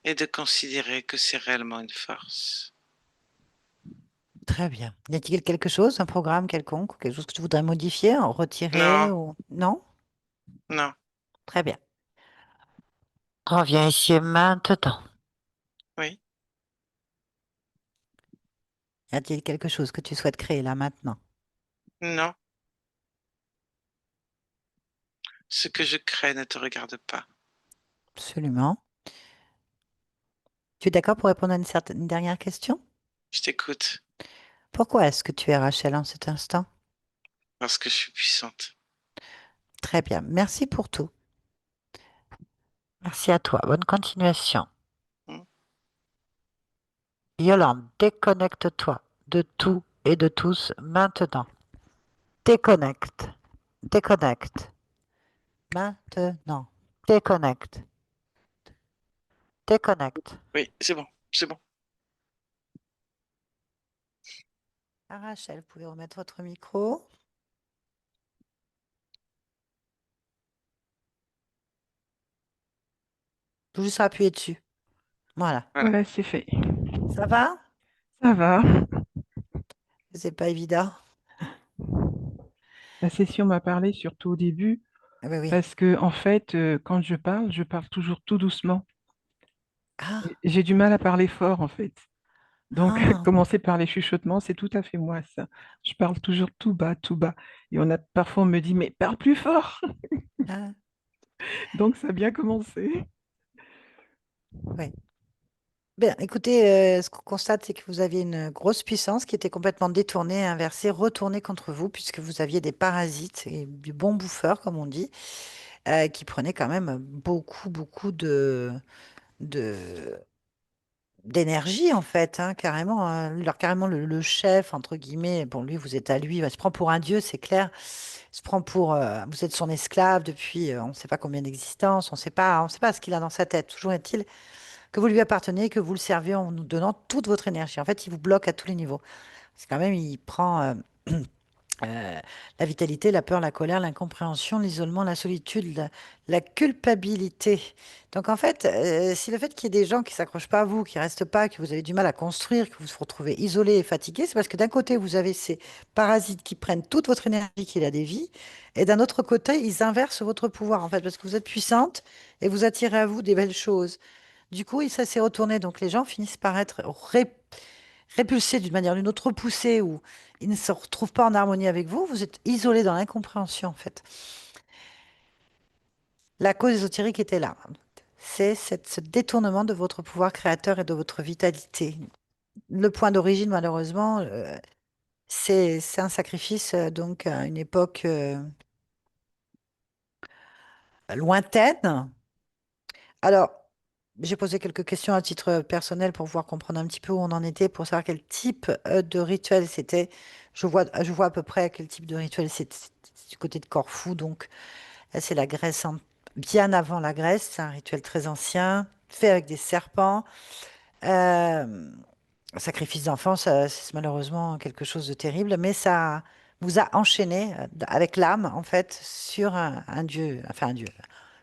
et de considérer que c'est réellement une force. Très bien. Y a-t-il quelque chose, un programme quelconque, ou quelque chose que tu voudrais modifier, en retirer Non, ou... Non? non, Très bien. Reviens ici maintenant. oui, Y a-t-il quelque chose que tu souhaites créer là maintenant? non. Ce que je crée ne te regarde pas. Absolument. Tu es d'accord pour répondre à une dernière question? Je t'écoute Pourquoi est-ce que tu es Rachel en cet instant? parce que je suis puissante. Très bien. Merci pour tout. Merci à toi. Bonne continuation. Hmm. Yolande, déconnecte-toi de tout et de tous maintenant. Déconnecte. Déconnecte. Maintenant. Déconnecte. Déconnecte. Oui, c'est bon, c'est bon. Ah, Rachel, vous pouvez remettre votre micro. Faut juste appuyer dessus. Voilà. Voilà. Voilà, c'est fait. Ça va? Ça va. C'est pas évident. La session m'a parlé surtout au début Ah oui, oui. parce que, en fait, quand je parle toujours tout doucement. Ah, J'ai du mal à parler fort, en fait. Donc, ah, commencer par les chuchotements, c'est tout à fait moi, ça. Je parle toujours tout bas, tout bas. Et parfois, on me dit, mais parle plus fort. ah, Donc, ça a bien commencé. oui. Bien, écoutez, ce qu'on constate, c'est que vous aviez une grosse puissance qui était complètement détournée, inversée, retournée contre vous, puisque vous aviez des parasites et du bon bouffeur, comme on dit, qui prenaient quand même beaucoup, beaucoup de, d'énergie, en fait, hein, carrément. Carrément, le chef, entre guillemets, bon, lui, vous êtes à lui, il se prend pour un dieu, c'est clair. Il se prend pour, vous êtes son esclave depuis, on ne sait pas combien d'existences, on sait pas ce qu'il a dans sa tête. Toujours est-il que vous lui appartenez et que vous le servez en nous donnant toute votre énergie. En fait, il vous bloque à tous les niveaux. C'est quand même, il prend la vitalité, la peur, la colère, l'incompréhension, l'isolement, la solitude, la culpabilité. Donc en fait, si le fait qu'il y ait des gens qui s'accrochent pas à vous, qui restent pas, que vous avez du mal à construire, que vous vous retrouvez isolé et fatigué, c'est parce que d'un côté, vous avez ces parasites qui prennent toute votre énergie, qui la dévient, et d'un autre côté, ils inversent votre pouvoir, en fait, parce que vous êtes puissante et vous attirez à vous des belles choses. Du coup, ça s'est retourné. Donc, les gens finissent par être répulsés d'une manière ou d'une autre, repoussés, ou ils ne se retrouvent pas en harmonie avec vous. Vous êtes isolés dans l'incompréhension, en fait. La cause ésotérique était là. C'est ce détournement de votre pouvoir créateur et de votre vitalité. Le point d'origine, malheureusement, c'est un sacrifice, donc, à une époque lointaine. Alors, j'ai posé quelques questions à titre personnel pour pouvoir comprendre un petit peu où on en était, pour savoir quel type de rituel c'était. Je vois à peu près quel type de rituel c'est du côté de Corfou. Donc, là, c'est la bien avant la Grèce. C'est un rituel très ancien, fait avec des serpents. Euh, Sacrifice d'enfant, c'est malheureusement quelque chose de terrible, mais ça vous a enchaîné avec l'âme, en fait, sur un dieu, enfin un dieu,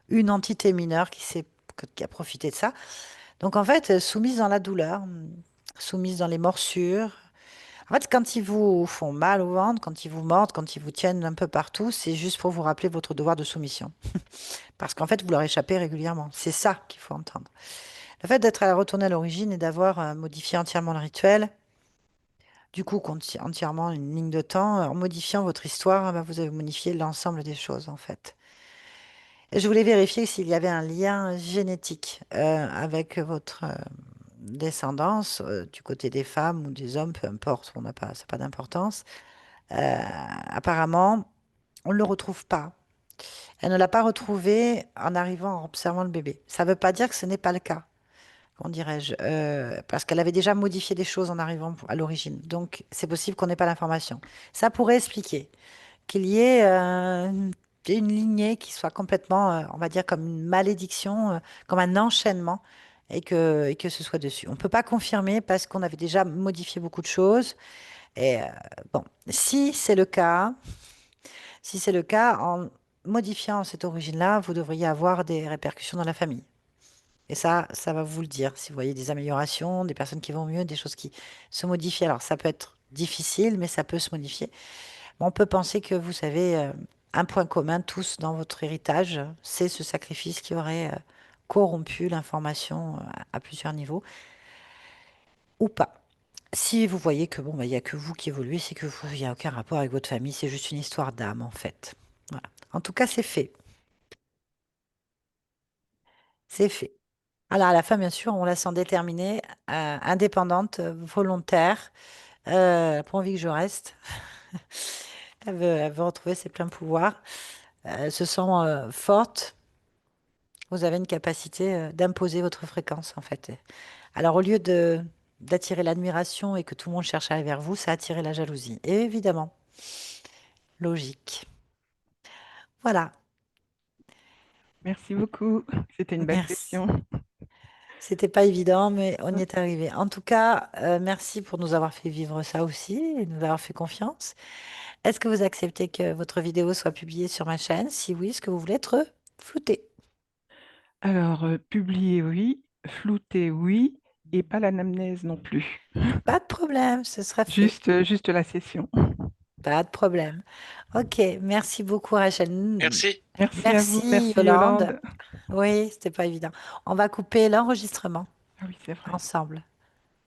une entité mineure qui a profité de ça. Donc, en fait, soumise dans la douleur, soumise dans les morsures. En fait, quand ils vous font mal au ventre, quand ils vous mordent, quand ils vous tiennent un peu partout, c'est juste pour vous rappeler votre devoir de soumission. Parce qu'en fait, vous leur échappez régulièrement. C'est ça qu'il faut entendre. Le fait d'être retourné à l'origine et d'avoir modifié entièrement le rituel, du coup, entièrement une ligne de temps, en modifiant votre histoire, bah, vous avez modifié l'ensemble des choses, en fait. Et je voulais vérifier s'il y avait un lien génétique avec votre descendance, du côté des femmes ou des hommes, peu importe, on n'a pas, ça n'a pas d'importance. Apparemment, on ne le retrouve pas. Elle ne l'a pas retrouvé en arrivant en observant le bébé. Ça ne veut pas dire que ce n'est pas le cas, comment dirais-je, parce qu'elle avait déjà modifié des choses en arrivant à l'origine. Donc, c'est possible qu'on n'ait pas l'information. Ça pourrait expliquer qu'il y ait une lignée qui soit complètement, on va dire, comme une malédiction, comme un enchaînement, et que ce soit dessus. On ne peut pas confirmer parce qu'on avait déjà modifié beaucoup de choses. Et bon, si c'est le cas, si c'est le cas, en modifiant cette origine-là, vous devriez avoir des répercussions dans la famille. Et ça va vous le dire. Si vous voyez des améliorations, des personnes qui vont mieux, des choses qui se modifient. Alors, ça peut être difficile, mais ça peut se modifier. On peut penser que vous avez un point commun tous dans votre héritage, c'est ce sacrifice qui aurait corrompu l'information à plusieurs niveaux, ou pas. Si vous voyez que bon, bah, il n'y a que vous qui évoluez, c'est que il n'y a aucun rapport avec votre famille, c'est juste une histoire d'âme en fait. Voilà. En tout cas, c'est fait. C'est fait. Alors, à la fin, bien sûr, on la sent déterminée, indépendante, volontaire, pas envie que je reste. Elle veut retrouver ses pleins pouvoirs. Elle se sent forte. Vous avez une capacité d'imposer votre fréquence, en fait. Alors, au lieu de d'attirer l'admiration et que tout le monde cherche à aller vers vous, ça attire la jalousie. Et évidemment, logique. Voilà. Merci beaucoup. C'était une belle Merci. session. C'était pas évident, mais on y est arrivé. En tout cas, merci pour nous avoir fait vivre ça aussi et nous avoir fait confiance. Est-ce que vous acceptez que votre vidéo soit publiée sur ma chaîne? Si oui, est-ce que vous voulez être flouté? Alors, publier, oui. Flouter, oui. Et pas l'anamnèse non plus. Pas de problème, ce sera fait. Juste la session. Pas de problème. Ok, merci beaucoup Rachel. Merci. Merci à vous. Merci Merci Yolande. Yolande. Oui, c'était pas évident. On va couper l'enregistrement Ah oui, c'est vrai. ensemble.